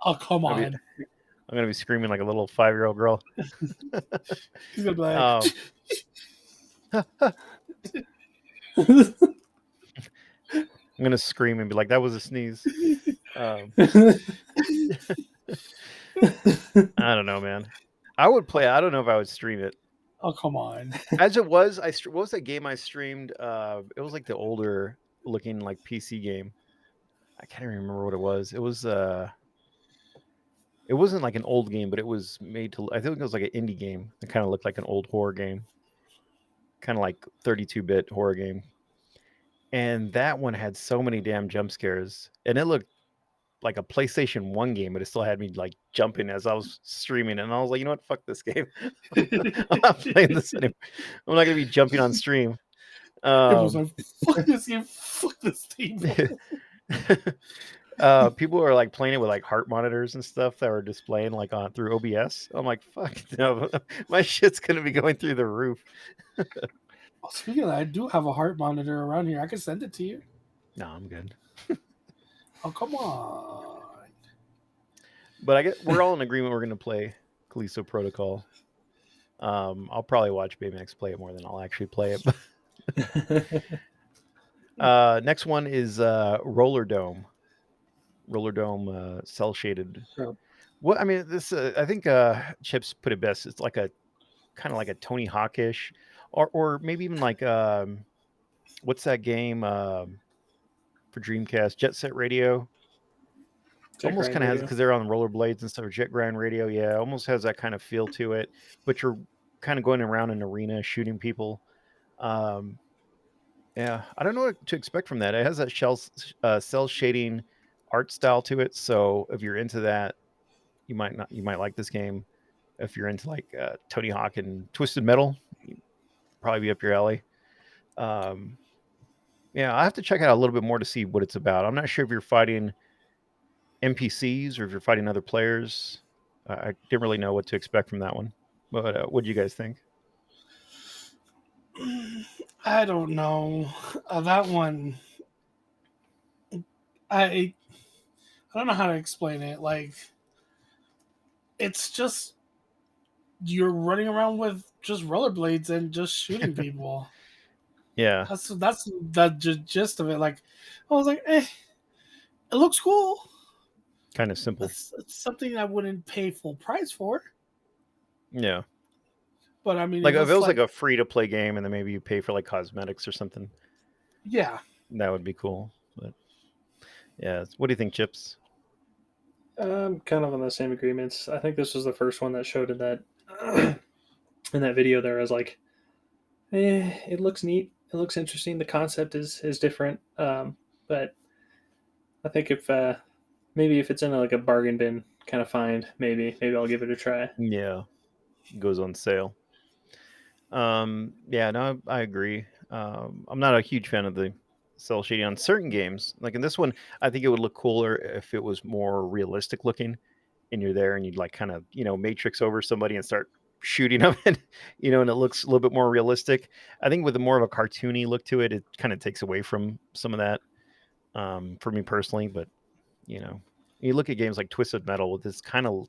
Oh come on! I'm gonna be screaming like a little 5-year-old girl. He's gonna be like, I'm gonna scream and be like, "That was a sneeze." I don't know, man. I would play. I don't know if I would stream it. Oh come on! As it was, what was that game I streamed? It was like the older looking like PC game. I can't even remember what it was. It was it wasn't like an old game, but it was made to. I think it was like an indie game. It kind of looked like an old horror game, kind of like 32-bit horror game. And that one had so many damn jump scares, and it looked like a PlayStation 1 game, but it still had me like jumping as I was streaming. And I was like, you know what? Fuck this game. I'm not playing this anymore. I'm not gonna be jumping on stream. It was like, fuck this game, fuck this table. People are like playing it with like heart monitors and stuff that were displaying like on through OBS. I'm like, fuck no, my shit's gonna be going through the roof. Oh, speaking of that, I do have a heart monitor around here. I can send it to you. No, I'm good. Oh come on! But I get we're all in agreement we're gonna play Callisto Protocol. I'll probably watch Baymax play it more than I'll actually play it. Next one is Roller Dome. Roller Dome cell shaded. What I mean, this I think Chips put it best. It's like a kind of like a Tony Hawk-ish, or maybe even like what's that game for Dreamcast? Jet Set Radio. Almost kind of has, because they're on rollerblades and stuff. Jet Grind Radio, yeah, almost has that kind of feel to it. But you're kind of going around an arena shooting people. Yeah, I don't know what to expect from that. It has that cell shading art style to it. So if you're into that, you might like this game. If you're into like Tony Hawk and Twisted Metal, probably be up your alley. Yeah, I have to check it out a little bit more to see what it's about. I'm not sure if you're fighting NPCs or if you're fighting other players. I didn't really know what to expect from that one. But what do you guys think? I don't know. That one, I don't know how to explain it. Like, it's just you're running around with just rollerblades and just shooting people. Yeah, that's the gist of it. Like, I was like, it looks cool. Kind of simple. It's something I wouldn't pay full price for. Yeah. But I mean, like if it was like a free to play game and then maybe you pay for like cosmetics or something. Yeah. That would be cool. But yeah, what do you think, Chips? I'm kind of on the same agreements. I think this was the first one that showed in that in that video there. I was like, it looks neat. It looks interesting. The concept is different. But I think if maybe if it's in like a bargain bin kind of find, maybe I'll give it a try. Yeah, it goes on sale. Yeah, no, I agree. I'm not a huge fan of the cell shading on certain games. Like in this one, I think it would look cooler if it was more realistic looking, and you're there and you'd like kind of matrix over somebody and start shooting them, and and it looks a little bit more realistic. I think with a more of a cartoony look to it, it kind of takes away from some of that. for me personally. But you know, you look at games like Twisted Metal, with this kind of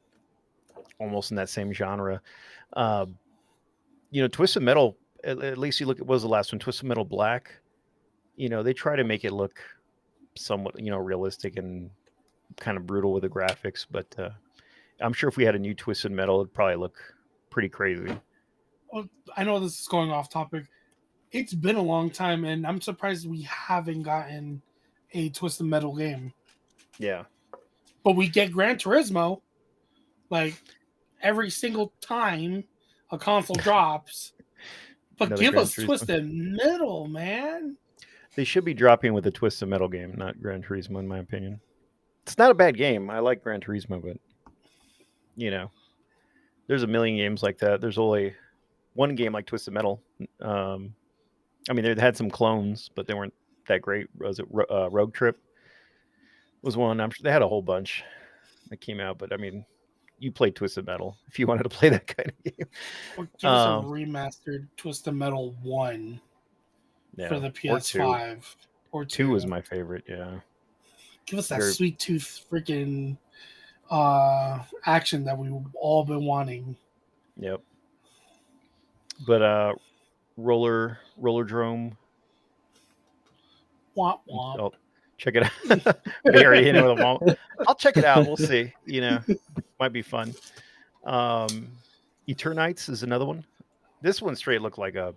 almost in that same genre. Uh, Twisted Metal. At least you look at what was the last one, Twisted Metal Black. They try to make it look somewhat realistic and kind of brutal with the graphics, but I'm sure if we had a new Twisted Metal, it'd probably look pretty crazy. Well, I know this is going off topic. It's been a long time, and I'm surprised we haven't gotten a Twisted Metal game. Yeah. But we get Gran Turismo, like, every single time a console drops. But Another give Gran us Turismo. Twisted Metal, man. They should be dropping with a Twisted Metal game, not Gran Turismo, in my opinion. It's not a bad game. I like Gran Turismo, but there's a million games like that. There's only one game like Twisted Metal. I mean, they had some clones, but they weren't that great. Was it Rogue Trip? Was one. I'm sure they had a whole bunch that came out, but I mean, you played Twisted Metal if you wanted to play that kind of game. Or give us a remastered Twisted Metal 1 for the PS5. Or 2 is my favorite, yeah. Give us that sweet tooth freaking action that we've all been wanting. Yep. But Rollerdrome. Womp womp. I'll check it out. Very into the womp. I'll check it out. We'll see. Might be fun. Eternites is another one. This one straight looked like a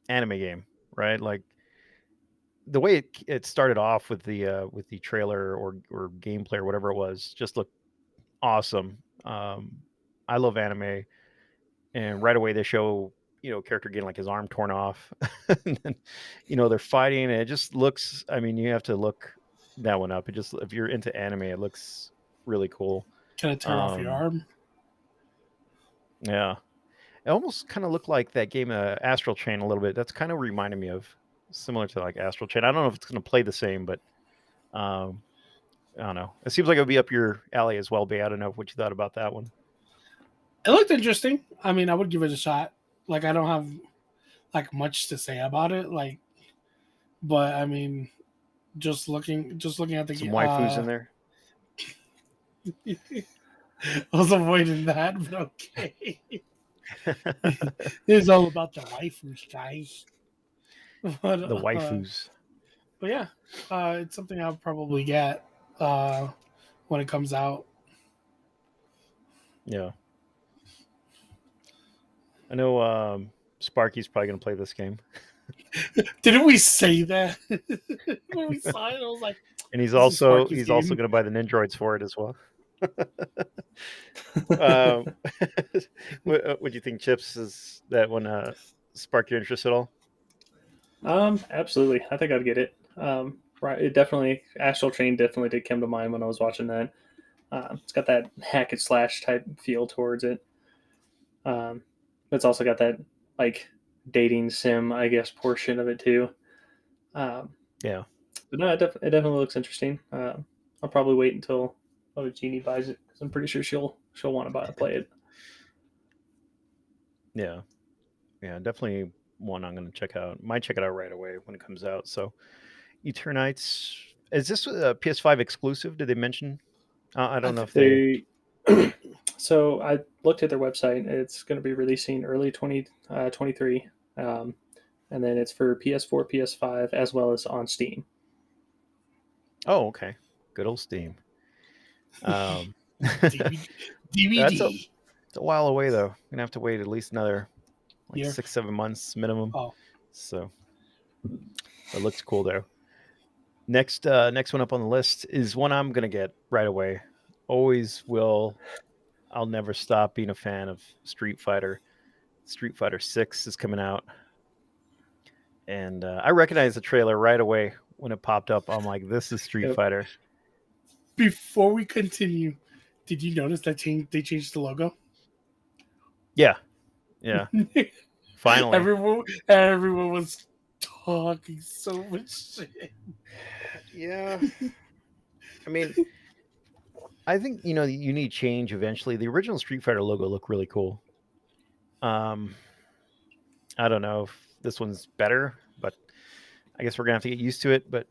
anime game, right? Like the way it started off with the trailer or gameplay or whatever it was, just looked awesome. I love anime, and right away they show a character getting like his arm torn off, and then they're fighting, and it just looks. I mean, you have to look that one up. It just, if you're into anime, it looks really cool. Can it tear off your arm? Yeah, it almost kind of looked like that game Astral Chain a little bit. That's kind of reminded me of, similar to like Astral Chain. I don't know if it's going to play the same, but I don't know. It seems like it would be up your alley as well, Bay. I don't know what you thought about that one. It looked interesting. I mean, I would give it a shot. Like, I don't have like much to say about it. Like, but I mean, just looking at the some waifus in there. I was avoiding that, but okay. It's all about the waifus, guys. But, the waifus. But yeah, it's something I'll probably get when it comes out. Yeah. I know Sparky's probably going to play this game. Didn't we say that when we saw it? I was like, and he's also going to buy the Nindroids for it as well. What do you think, Chips? Is that one spark your interest at all? Absolutely. I think I'd get it. Right. It definitely, Astral Chain definitely did come to mind when I was watching that. It's got that hack and slash type feel towards it. It's also got that like dating sim, I guess, portion of it too. Yeah. But no, it definitely looks interesting. I'll probably wait until Jeannie buys it because I'm pretty sure she'll want to play it. Yeah. Yeah, definitely one I'm going to check out. Might check it out right away when it comes out. So, Eternites, is this a PS5 exclusive? Did they mention? I don't know if they. So I looked at their website. It's going to be releasing early 2023, and then it's for PS4, PS5, as well as on Steam. Oh, okay. Good old Steam. DVD. It's a while away though. I'm gonna have to wait at least another 6-7 months minimum. Oh, so it looks cool though. Next one up on the list is one I'm gonna get right away. Always will. I'll never stop being a fan of Street Fighter. Street Fighter 6 is coming out, and I recognized the trailer right away when it popped up. I'm like, this is Street Fighter. Before we continue, did you notice that they changed the logo? Yeah. Finally, everyone was talking so much shit. Yeah. I mean, I think you need change eventually. The original Street Fighter logo looked really cool. I don't know if this one's better, but I guess we're gonna have to get used to it. But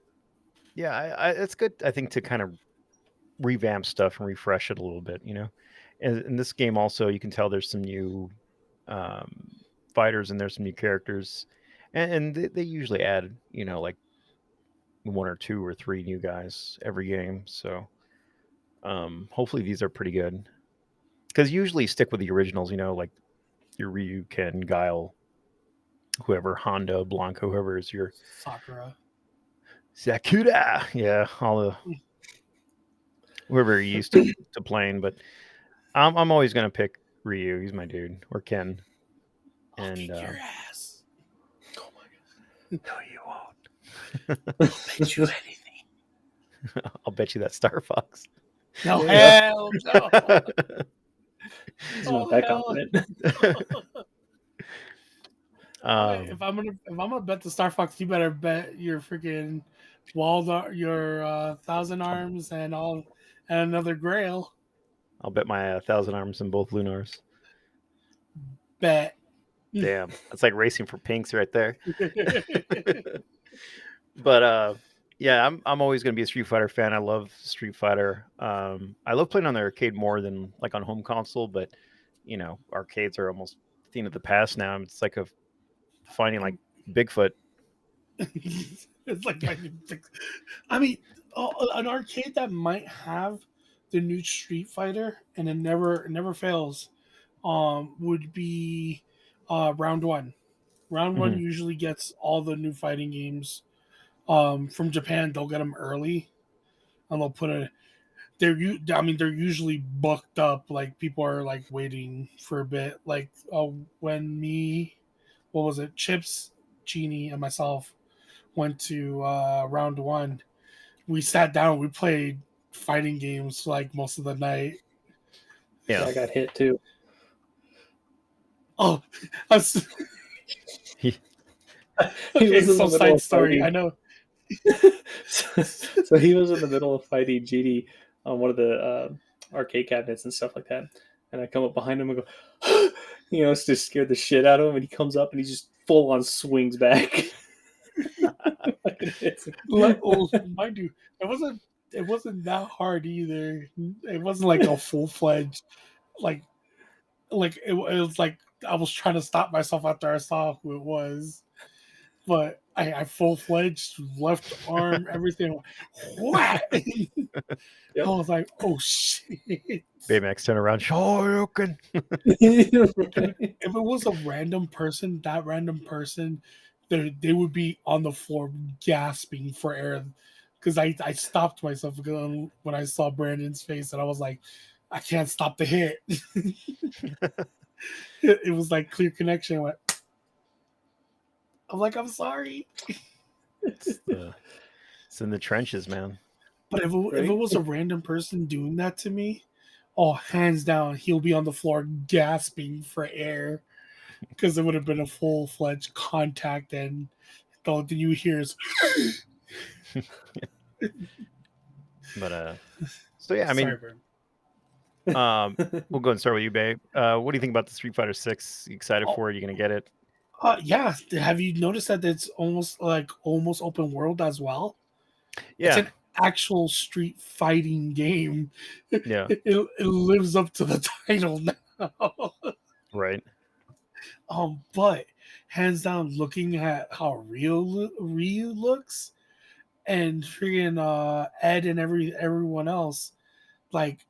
Yeah, it's good. I think to kind of revamp stuff and refresh it a little bit. And in this game also, you can tell there's some new um, fighters and there's some new characters, and they usually add like one or two or three new guys every game. So hopefully these are pretty good because usually stick with the originals. Like your Ryu, Ken, Guile, whoever, Honda, Blanca, whoever is your Sakura. Sakura. Yeah, all the whoever you're used to playing. But I'm always gonna pick Ryu. He's my dude, or Ken. I'll And kick your ass. Oh my no, you won't. I'll bet you anything. I'll bet you that Star Fox. No, Yeah. hell no. He's Oh not that hell. confident. Okay, if I'm gonna bet the Star Fox, you better bet your freaking your Thousand Arms and another Grail. I'll bet my 1,000 arms in both Lunars. Bet. Damn, that's like racing for pinks right there. But yeah, I'm always gonna be a Street Fighter fan. I love Street Fighter. I love playing on the arcade more than like on home console, but arcades are almost a thing of the past now. It's like finding like Bigfoot. It's like I mean, an arcade that might have the new Street Fighter and it never fails. Would be round one. Round one Mhm. usually gets all the new fighting games. From Japan, they'll get them early, and they'll put a. I mean, they're usually booked up. Like people are like waiting for a bit. Like when what was it? Chips, Genie, and myself went to round one. We sat down. We played fighting games like most of the night. Yeah, Yeah, I got hit too. Oh, I was- he, He okay. was in the So middle side of story. I fighting. know. So he was in the middle of fighting GD on one of the arcade cabinets and stuff like that. And I come up behind him and go, it's just scared the shit out of him. And he comes up and he just full on swings back. Fucking hits him. Mind you, it wasn't that hard either. It wasn't like a full fledged like it was like I was trying to stop myself after I saw who it was. But I full fledged left arm, everything. What? I Yep. was like, oh shit. Baymax turn around. Shoryuken. If it was a random person, that random person, they would be on the floor gasping for air. Because I stopped myself when I saw Brandon's face and I was like, I can't stop the hit. It was like clear connection. I'm like, I'm sorry. It's in the trenches, man. But if it Right? was a random person doing that to me, oh, hands down, he'll be on the floor gasping for air because it would have been a full fledged contact, and all that you hear is. But so yeah, I Sorry, mean, Vern. we'll go and start with you, babe. What do you think about the Street Fighter 6? You excited Oh, for it? You gonna get it? yeah. Have you noticed that it's almost open world as well? It's Yeah, an actual street fighting game. yeah, It lives up to the title now. right. But hands down, looking at how Ryu looks and freaking Ed and everyone else, like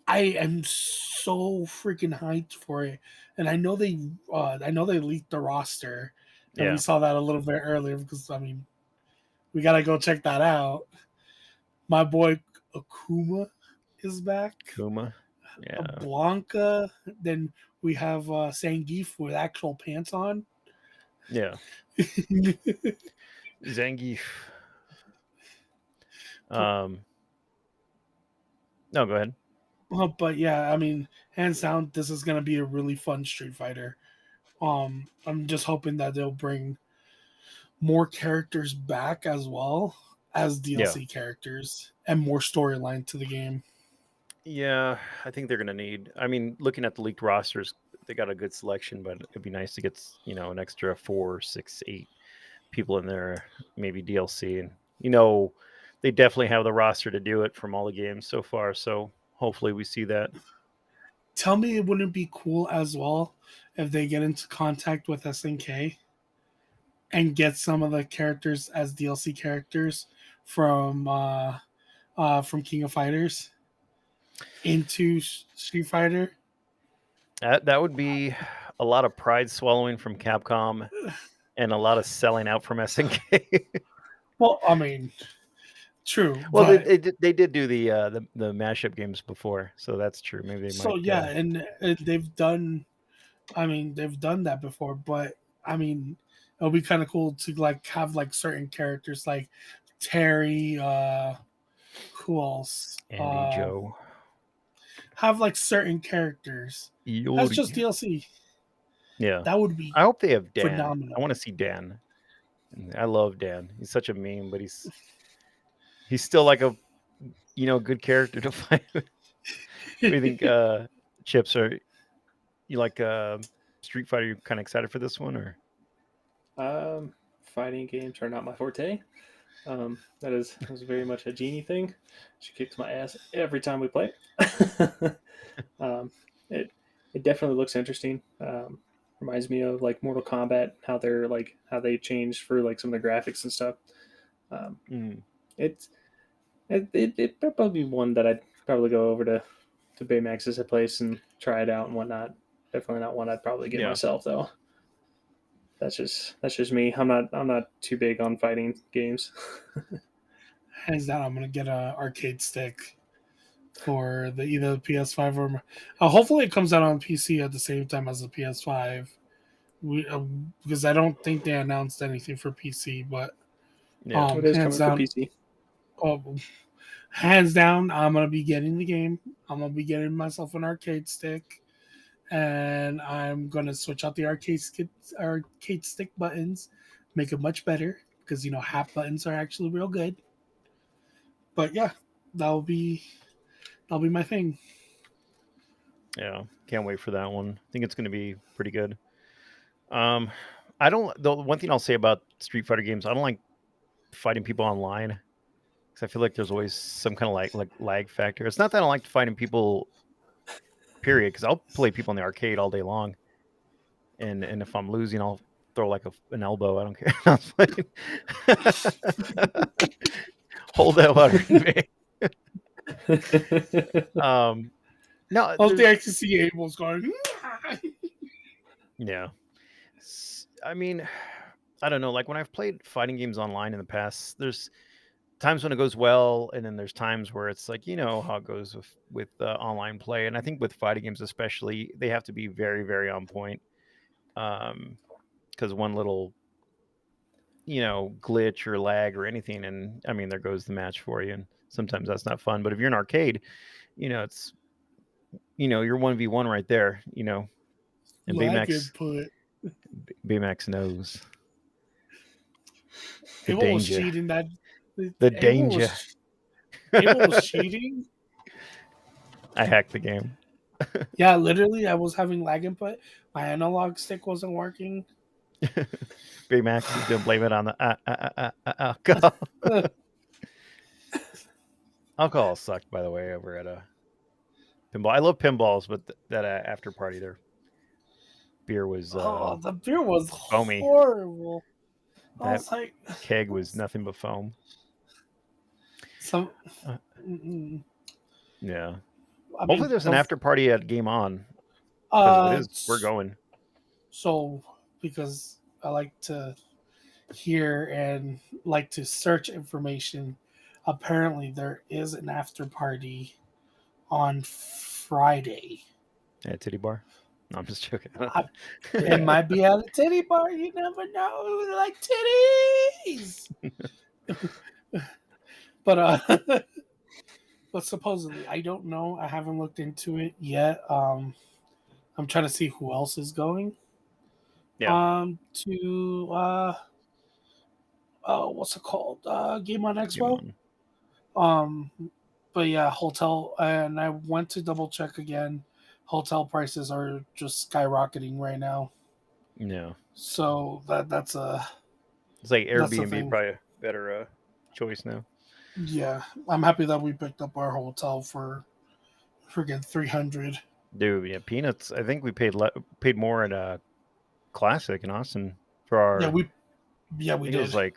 I am so freaking hyped for it. And I know they leaked the roster, and we Yeah, saw that a little bit earlier because I mean we gotta go check that out. My boy Akuma is back. Kuma. Yeah, Blanca. Then we have Zangief with actual pants on. yeah. Zangief. Um, no, go ahead. But yeah, I mean, hands down, this is gonna be a really fun Street Fighter. I'm just hoping that they'll bring more characters back as well as Yeah, DLC characters and more storyline to the game. yeah. I think they're gonna need. I mean, looking at the leaked rosters, they got a good selection, but it'd be nice to get an extra 4, 6, 8 people in there, maybe DLC, and they definitely have the roster to do it from all the games so far. So hopefully we see that. Tell me, it wouldn't be cool as well if they get into contact with SNK and get some of the characters as DLC characters from from King of Fighters into Street Fighter. That would be a lot of pride swallowing from Capcom and a lot of selling out from SNK. Well, I mean, true, Well, but they did do the mashup games before, so that's true. Maybe they so might. yeah, and they've done. I mean, they've done that before, but I mean, it'll be kind of cool to like have like certain characters like Terry. Who else? Andy Joe. Have like certain characters. That's Yori. just DLC. Yeah. That would be I hope they have Dan. phenomenal. I want to see Dan. I love Dan. He's such a meme, but he's still like a good character to fight. What do you think, Chips? Are you like Street Fighter? You kind of excited for this one, or? Fighting games are not my forte. That is very much a Genie thing. She kicks my ass every time we play. um, it it definitely looks interesting. Reminds me of like Mortal Kombat, how they changed for like some of the graphics and stuff. Um, Mm, it's it probably be one that I'd probably go over to Baymax's place and try it out and whatnot. Definitely not one I'd probably get yeah. myself though. That's just me. I'm not too big on fighting games. Hands down, I'm gonna get a arcade stick for the either the PS5 or hopefully it comes out on PC at the same time as the PS5. Because I don't think they announced anything for PC, but Yeah. It is hands coming for down, PC. oh, hands down, I'm gonna be getting the game. I'm gonna be getting myself an arcade stick, and I'm gonna switch out the arcade stick buttons, make it much better because half buttons are actually real good. But yeah, that'll be that'll be my thing. Yeah. Can't wait for that one. I think it's going to be pretty good. Um, I don't. The one thing I'll say about Street Fighter games, I don't like fighting people online because I feel like there's always some kind of like lag factor. It's not that I don't like fighting people, period, because I'll play people in the arcade all day long, and if I'm losing, I'll throw like an elbow. I don't care. I was like, hold that water in me. Um, no, I'll the actually see Abel's going. yeah. I mean, I don't know. Like when I've played fighting games online in the past, there's times when it goes well, and then there's times where it's like how it goes with online play. And I think with fighting games, especially, they have to be very very on point. Because one little glitch or lag or anything, and I mean there goes the match for you. And sometimes that's not fun. But if you're in arcade, it's you're 1v1 right there. And Lag Baymax input. Baymax knows the Abel was danger. cheating. The Abel danger. was Abel was cheating. I hacked the game. Yeah, literally, I was having lag input. My analog stick wasn't working. Baymax is gonna blame it on the alcohol. Alcohol sucked, by the way, over at pinball. I love pinballs, but that after party, their beer was The beer was foamy. horrible. I That was like, keg was nothing but foam. some. Yeah. I Hopefully, mean, there's an after party at Game On, because if it is, we're going. So, because I like to hear and like to search information, apparently there is an after party on Friday. At Titty Bar. No, I'm just joking. It might be at a titty bar. You never know. We like titties. But but supposedly, I don't know. I haven't looked into it yet. I'm trying to see who else is going. Yeah. To what's it called? Game on Game Expo. On. But yeah, hotel, and I went to double check again. Hotel prices are just skyrocketing right now. Yeah. So that's a It's like that's the Airbnb, thing. probably better choice now. Yeah, I'm happy that we picked up our hotel for freaking 300. Dude, yeah, peanuts. I think we paid more at Classic in Austin for our. Yeah, we I think it did. was like,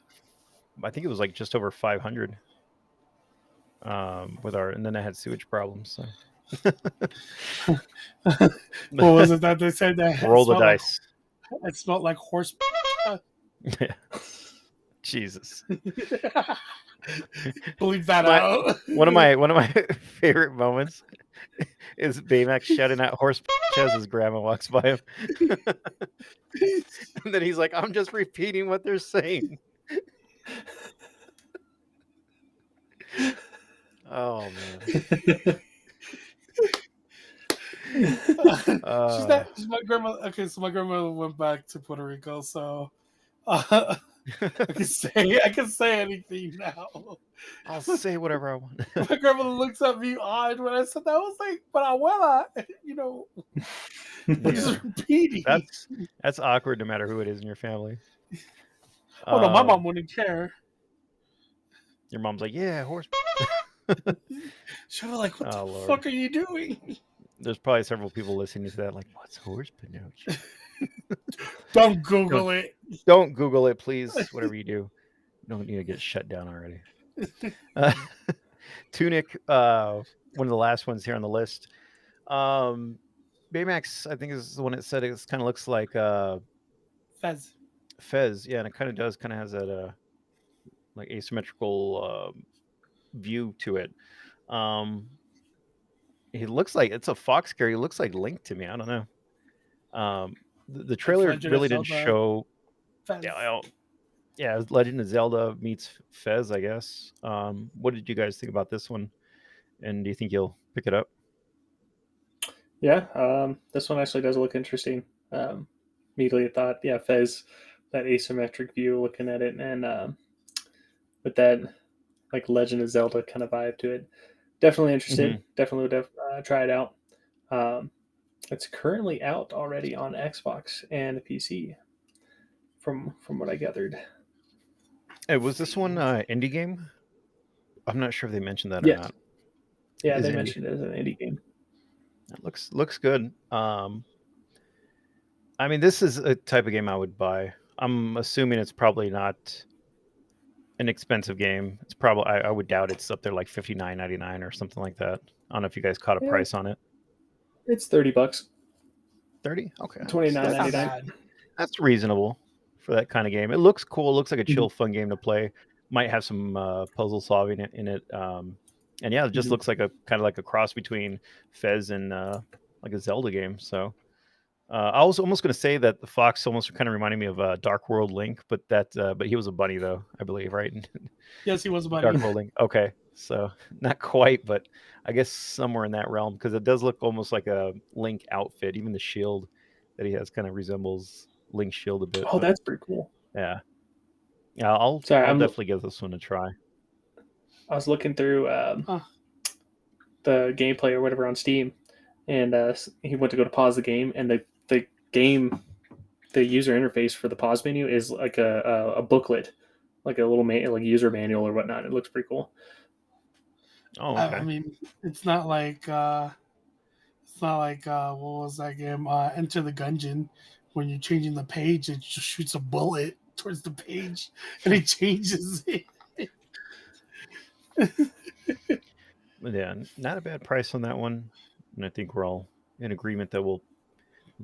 I think it was like just over 500. With our, and then I had sewage problems. So What was it that they said that roll the dice. it smelled like horse? Jesus. Bleep that My out. one of my favorite moments is Baymax shouting out horse as his grandma walks by him. And then he's like, I'm just repeating what they're saying. Oh man. She's my grandma. Okay, so my grandmother went back to Puerto Rico, so I can say anything now. I'll say whatever I want. My grandmother looks at me odd when I said that. I was like, but abuela, just repeating. That's awkward no matter who it is in your family. Oh no, my mom wouldn't care. Your mom's like, yeah, horse. She was like, what the fuck are you doing? There's probably several people listening to that like, what's horse Pinocchio? Don't Google it. Don't Google it, please. Whatever you do. You don't need to get shut down already. Tunic, one of the last ones here on the list. Baymax, I think, is the one that said it kind of looks like Fez. Fez, yeah, and it kind of does, kind of has that like asymmetrical view to it. He looks like it's a fox scare. He looks like Link to me. I don't know. The trailer really didn't show. Fez. Yeah, Legend of Zelda meets Fez, I guess. What did you guys think about this one? And do you think you'll pick it up? Yeah, this one actually does look interesting. Immediately I thought, yeah, Fez, that asymmetric view, looking at it, and with that like Legend of Zelda kind of vibe to it. Definitely interested. Mm-hmm. Definitely would try it out. It's currently out already on Xbox and PC, from what I gathered. Hey, was this one indie game? I'm not sure if they mentioned that or Yes. not. Yeah, they mentioned it as an indie game. It looks good. I mean, this is a type of game I would buy. I'm assuming it's probably not an expensive game. It's probably I would doubt it's up there like $59.99 or something like that. I don't know if you guys caught a price on it. It's $30. 30? Okay. $29.99. That's reasonable for that kind of game. It looks cool. It looks like a chill, fun game to play. Might have some puzzle solving in it. And yeah, it just looks like a kind of like a cross between Fez and like a Zelda game. So I was almost going to say that the fox almost kind of reminded me of Dark World Link, but he was a bunny though, I believe, right? Yes, he was a bunny. Dark World Link. Okay, so not quite, but I guess somewhere in that realm, because it does look almost like a Link outfit. Even the shield that he has kind of resembles Link's shield a bit. Oh, that's pretty cool. Yeah. I'll definitely give this one a try. I was looking through the gameplay or whatever on Steam, and he went to go to pause the game, and the game, the user interface for the pause menu is like a booklet, like a little like user manual or whatnot. It looks pretty cool. Oh, okay. I mean, it's not like what was that game? Enter the Gungeon. When you're changing the page, it just shoots a bullet towards the page, and it changes it. Yeah, not a bad price on that one, and I think we're all in agreement that we'll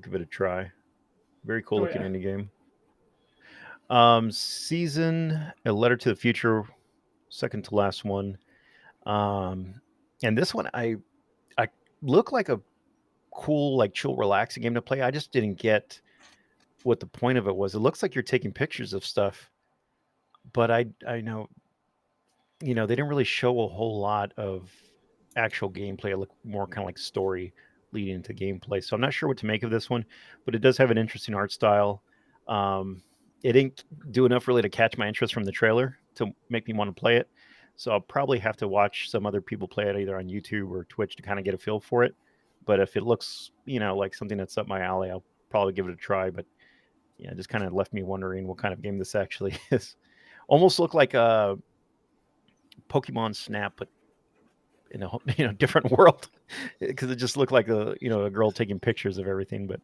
give it a try. Very cool looking indie game. Season, A Letter to the Future, second to last one. And this one, I look like a cool, like chill, relaxing game to play. I just didn't get what the point of it was. It looks like you're taking pictures of stuff, but I know, they didn't really show a whole lot of actual gameplay. It looked more kind of like story leading into gameplay. So I'm not sure what to make of this one, but it does have an interesting art style. It didn't do enough really to catch my interest from the trailer to make me want to play it. So I'll probably have to watch some other people play it either on YouTube or Twitch to kind of get a feel for it. But if it looks, like something that's up my alley, I'll probably give it a try. But yeah, it just kind of left me wondering what kind of game this actually is. Almost looked like Pokemon Snap, but in a different world, because it just looked like a girl taking pictures of everything. But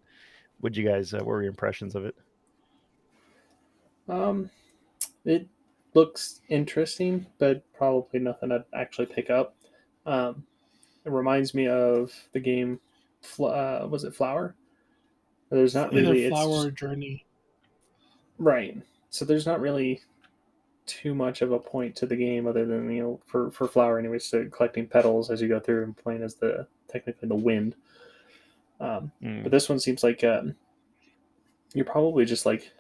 what you guys? What were your impressions of it? Um, it looks interesting, but probably nothing I'd actually pick up. Um, it reminds me of the game. Was it Flower? There's not Either really. It's Flower just or Journey. right. So there's not really too much of a point to the game other than for Flower anyways, to collecting petals as you go through and playing as the technically the wind. But this one seems like you're probably just like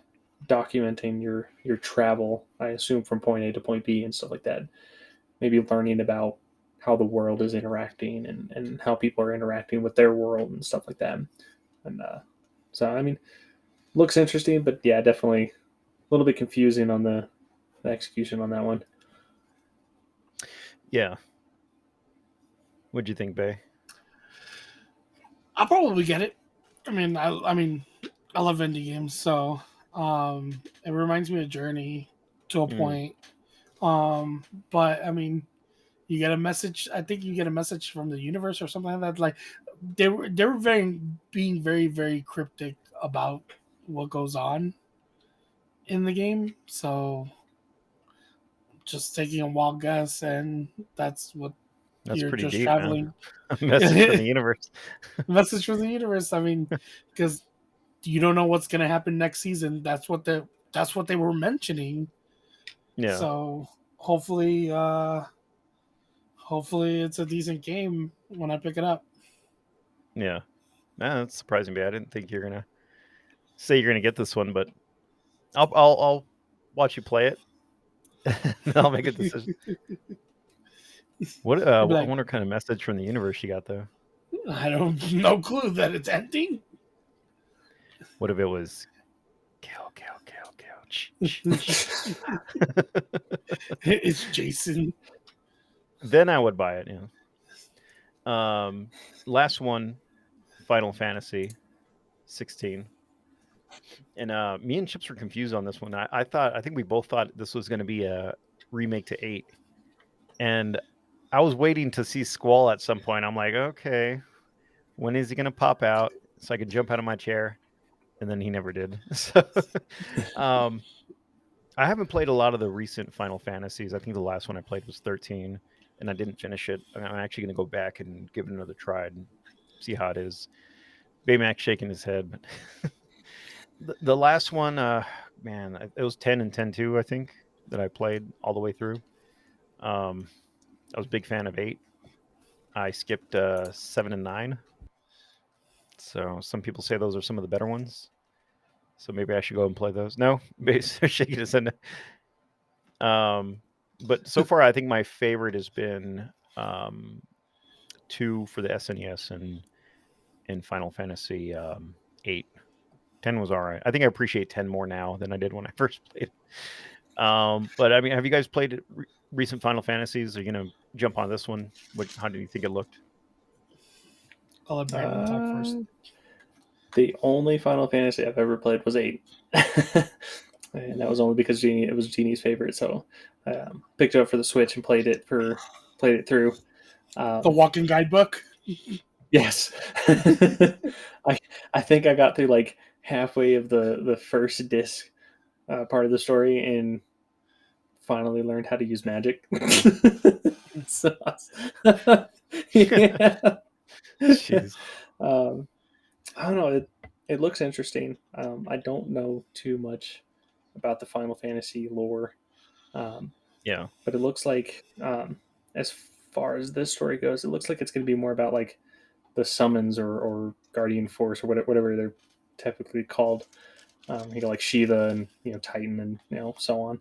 documenting your travel, I assume, from point A to point B and stuff like that. Maybe learning about how the world is interacting and how people are interacting with their world and stuff like that. And so I mean, looks interesting, but yeah, definitely a little bit confusing on the execution on that one. Yeah. What'd you think, Bay? I'll probably get it. I mean, I love indie games, so it reminds me of Journey to a Mm. point. But I mean, you get a message. I think you get a message from the universe or something like that. Like they were being very very cryptic about what goes on in the game. So just taking a wild guess, and that's what That's you're pretty just deep, man. traveling. A message from the universe. Message from the universe. I mean, because you don't know what's gonna happen next season. That's what they were mentioning. Yeah. So hopefully, hopefully it's a decent game when I pick it up. Yeah. Nah, that's surprising me. I didn't think you're gonna say you're gonna get this one, but I'll watch you play it. Then I'll make a decision. What You'd be I like, wonder what kind of message from the universe you got though. I don't no clue that it's ending. What if it was kill, kill, kill, kill? It's Jason. Then I would buy it. Last one, Final Fantasy 16. And me and Chips were confused on this one. I think we both thought this was going to be a remake to 8. And I was waiting to see Squall at some point. I'm like, okay, when is he going to pop out so I could jump out of my chair? And then he never did. So um, I haven't played a lot of the recent Final Fantasies. I think the last one I played was 13, and I didn't finish it. I'm actually going to go back and give it another try and see how it is. Baymax shaking his head, but the last one, man, it was 10 and 10 too. I think that I played all the way through. Um, I was a big fan of 8. I skipped 7 and 9. So some people say those are some of the better ones. So maybe I should go and play those. No, shaking his head. But so far, I think my favorite has been 2 for the SNES and Final Fantasy 8. 10 was all right. I think I appreciate 10 more now than I did when I first played. But I mean, have you guys played recent Final Fantasies? Are you gonna jump on this one? How did you think it looked? I'll let Brandon talk first. The only Final Fantasy I've ever played was 8. And that was only because it was Jeannie's favorite. So picked it up for the Switch and played it through. The walking guidebook. Yes. I think I got through like halfway of the first disc part of the story and finally learned how to use magic. So, yeah. Jeez. I don't know. It looks interesting. I don't know too much about the Final Fantasy lore, um, Yeah. but it looks like, as far as this story goes, it looks like it's going to be more about like the summons or guardian force or whatever they're typically called. Like Shiva and Titan and so on.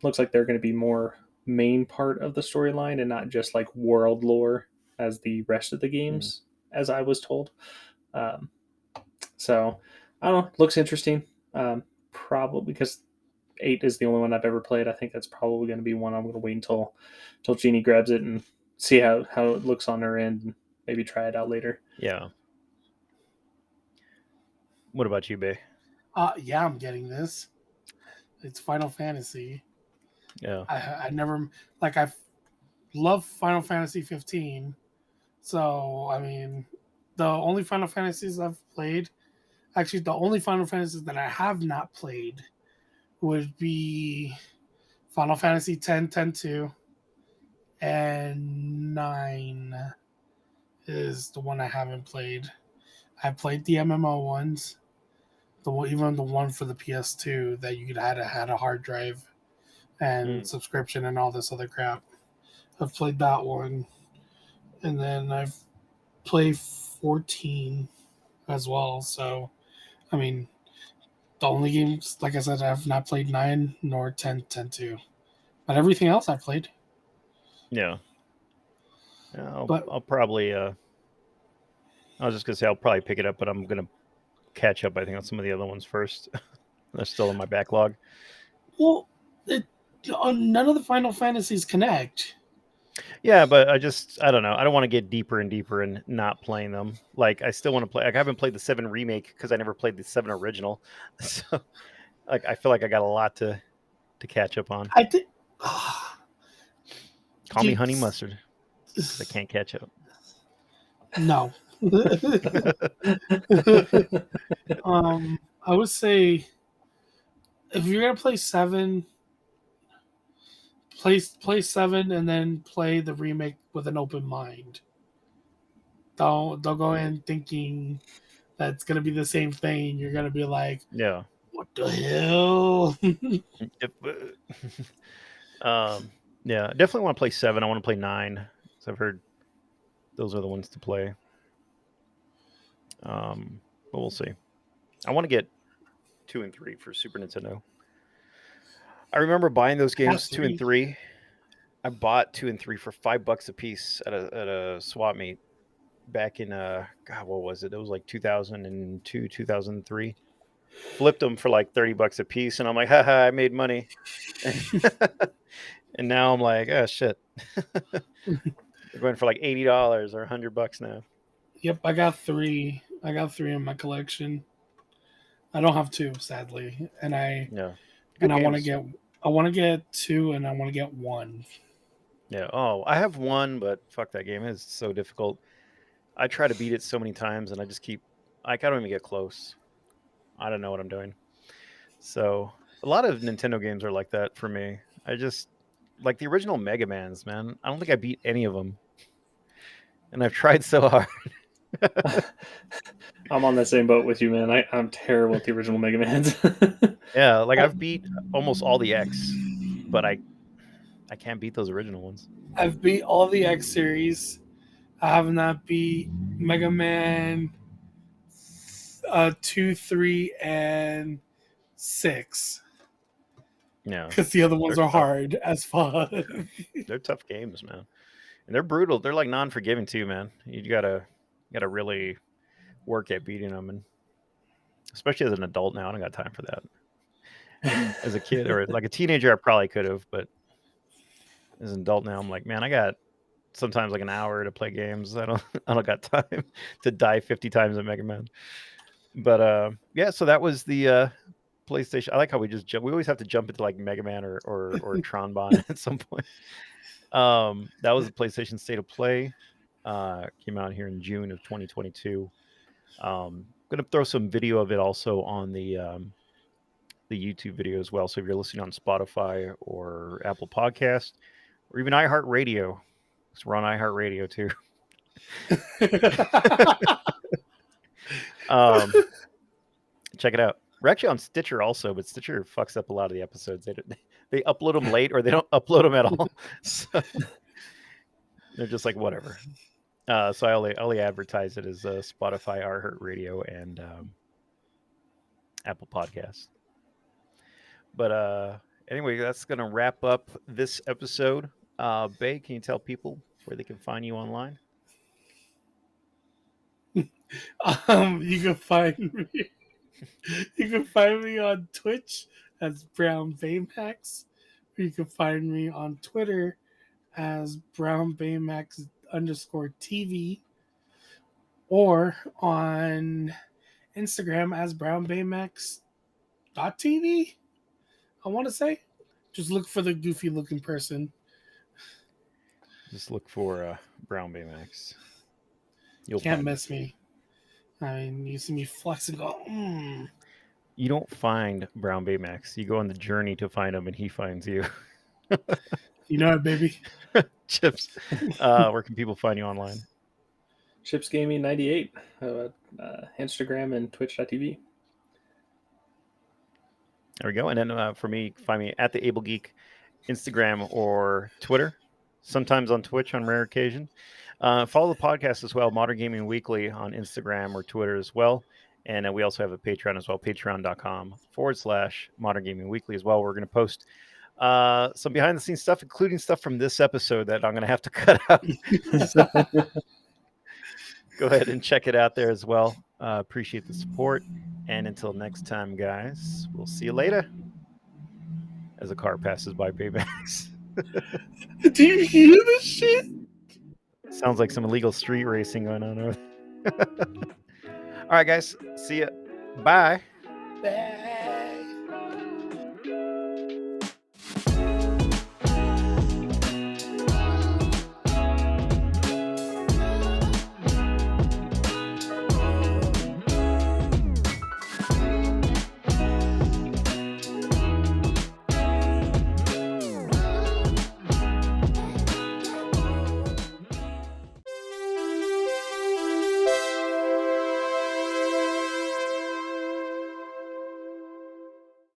Looks like they're going to be more main part of the storyline and not just like world lore as the rest of the Mm. games, as I was told. Um, so I don't know. Looks interesting. Probably because 8 is the only one I've ever played. I think that's probably going to be one I'm going to wait until Jeannie grabs it and see how it looks on her end and maybe try it out later. Yeah. What about you, Bay? Yeah, I'm getting this. It's Final Fantasy. Yeah. I never like I love Final Fantasy 15. So I mean, the only Final Fantasies I've played, actually, the only Final Fantasies that I have not played would be Final Fantasy 10, 10 2, and 9 is the one I haven't played. I played the MMO ones, even the one for the PS2 that you could had a hard drive and Mm. subscription and all this other crap. I've played that one, and then I've played 14 as well. So, I mean, the only games, like I said, I've not played 9 nor 10, 10 2. But everything else I've played. Yeah. Yeah, But, I'll probably. I was just gonna say I'll probably pick it up, but I'm gonna catch up. I think on some of the other ones first. They're still in my backlog. well, none of the Final Fantasies connect. Yeah, but I don't know. I don't want to get deeper and deeper and not playing them. Like I still want to play. Like I haven't played the 7 remake because I never played the 7 original. So like I feel like I got a lot to catch up on. I think. Call me honey mustard because I can't catch up. No. I would say if you're gonna play 7, play 7 and then play the remake with an open mind. Don't go in thinking that's gonna be the same thing. You're gonna be like, Yeah. what the hell? Yep. um. Yeah. I definitely want to play 7. I want to play 9. So I've heard those are the ones to play. But we'll see. I want to get 2 and 3 for Super Nintendo. I remember buying those Have games 2 and 3. 3. I bought 2 and 3 for $5 a piece at a swap meet back in God, what was it? It was like 2002, 2003. Flipped them for like $30 a piece, and I'm like, haha, I made money. And now I'm like, oh shit, they're going for like $80 or $100 now. Yep, I got 3. I got 3 in my collection. I don't have 2, sadly, Yeah, and good games. I want to get 2, and I want to get 1. Yeah. Oh, I have one, but fuck that game. It's so difficult. I try to beat it so many times, and I just keep like I don't even get close. I don't know what I'm doing. So a lot of Nintendo games are like that for me. I just like the original Mega Mans, man. I don't think I beat any of them, and I've tried so hard. I'm on that same boat with you, man. I'm terrible at the original Mega Mans. Yeah, like I've beat almost all the X, but I can't beat those original ones. I've beat all the X series. I have not beat Mega Man 2, 3, and 6 Yeah, because the other they're ones are tough. hard as fuck. They're tough games, man, and they're brutal. They're like non-forgiving too, man. You gotta really work at beating them, and especially as an adult now, I don't got time for that. As a kid or like a teenager, I probably could have, but as an adult now, I'm like, man, I got sometimes like an hour to play games. I don't got time to die 50 times at Mega Man. But yeah, so that was the PlayStation. I like how we just jump. We always have to jump into like Mega Man or Tron Bon at some point. That was the PlayStation State of Play. Came out here in June of 2022. Gonna throw some video of it also on the YouTube video as well. So if you're listening on Spotify or Apple Podcast or even iHeartRadio, because we're on iHeartRadio too. um, check it out. We're actually on Stitcher also, but Stitcher fucks up a lot of the episodes. They upload them late or they don't upload them at all. So they're just like whatever. So I only advertise it as Spotify, iHeartRadio, and Apple Podcasts. But anyway, that's gonna wrap up this episode. Bay, can you tell people where they can find you online? You can find me. You can find me on Twitch as Brown Baymax. You can find me on Twitter as Brown Baymax _TV, or on Instagram as Brown Baymax .tv. I want to say Just look for the goofy looking person. Just look for Brown Baymax. You'll Can't find miss me. I mean, you see me flex and go, You don't find Brown Baymax. You go on the journey to find him, and he finds you. You know it, baby. Chips, where can people find you online? Chips Gaming 98, Instagram and Twitch.tv. There we go. And then for me, find me at the Able Geek, Instagram or Twitter. Sometimes on Twitch on rare occasion. Follow the podcast as well, Modern Gaming Weekly on Instagram or Twitter as well. And we also have a Patreon as well, patreon.com/Modern Gaming Weekly as well. We're going to post some behind the scenes stuff, including stuff from this episode that I'm going to have to cut out. So go ahead and check it out there as well. Appreciate the support. And until next time, guys, we'll see you later. As a car passes by Baymax. Do you hear this shit? Sounds like some illegal street racing going on over there. All right, guys. See ya. Bye. Bad.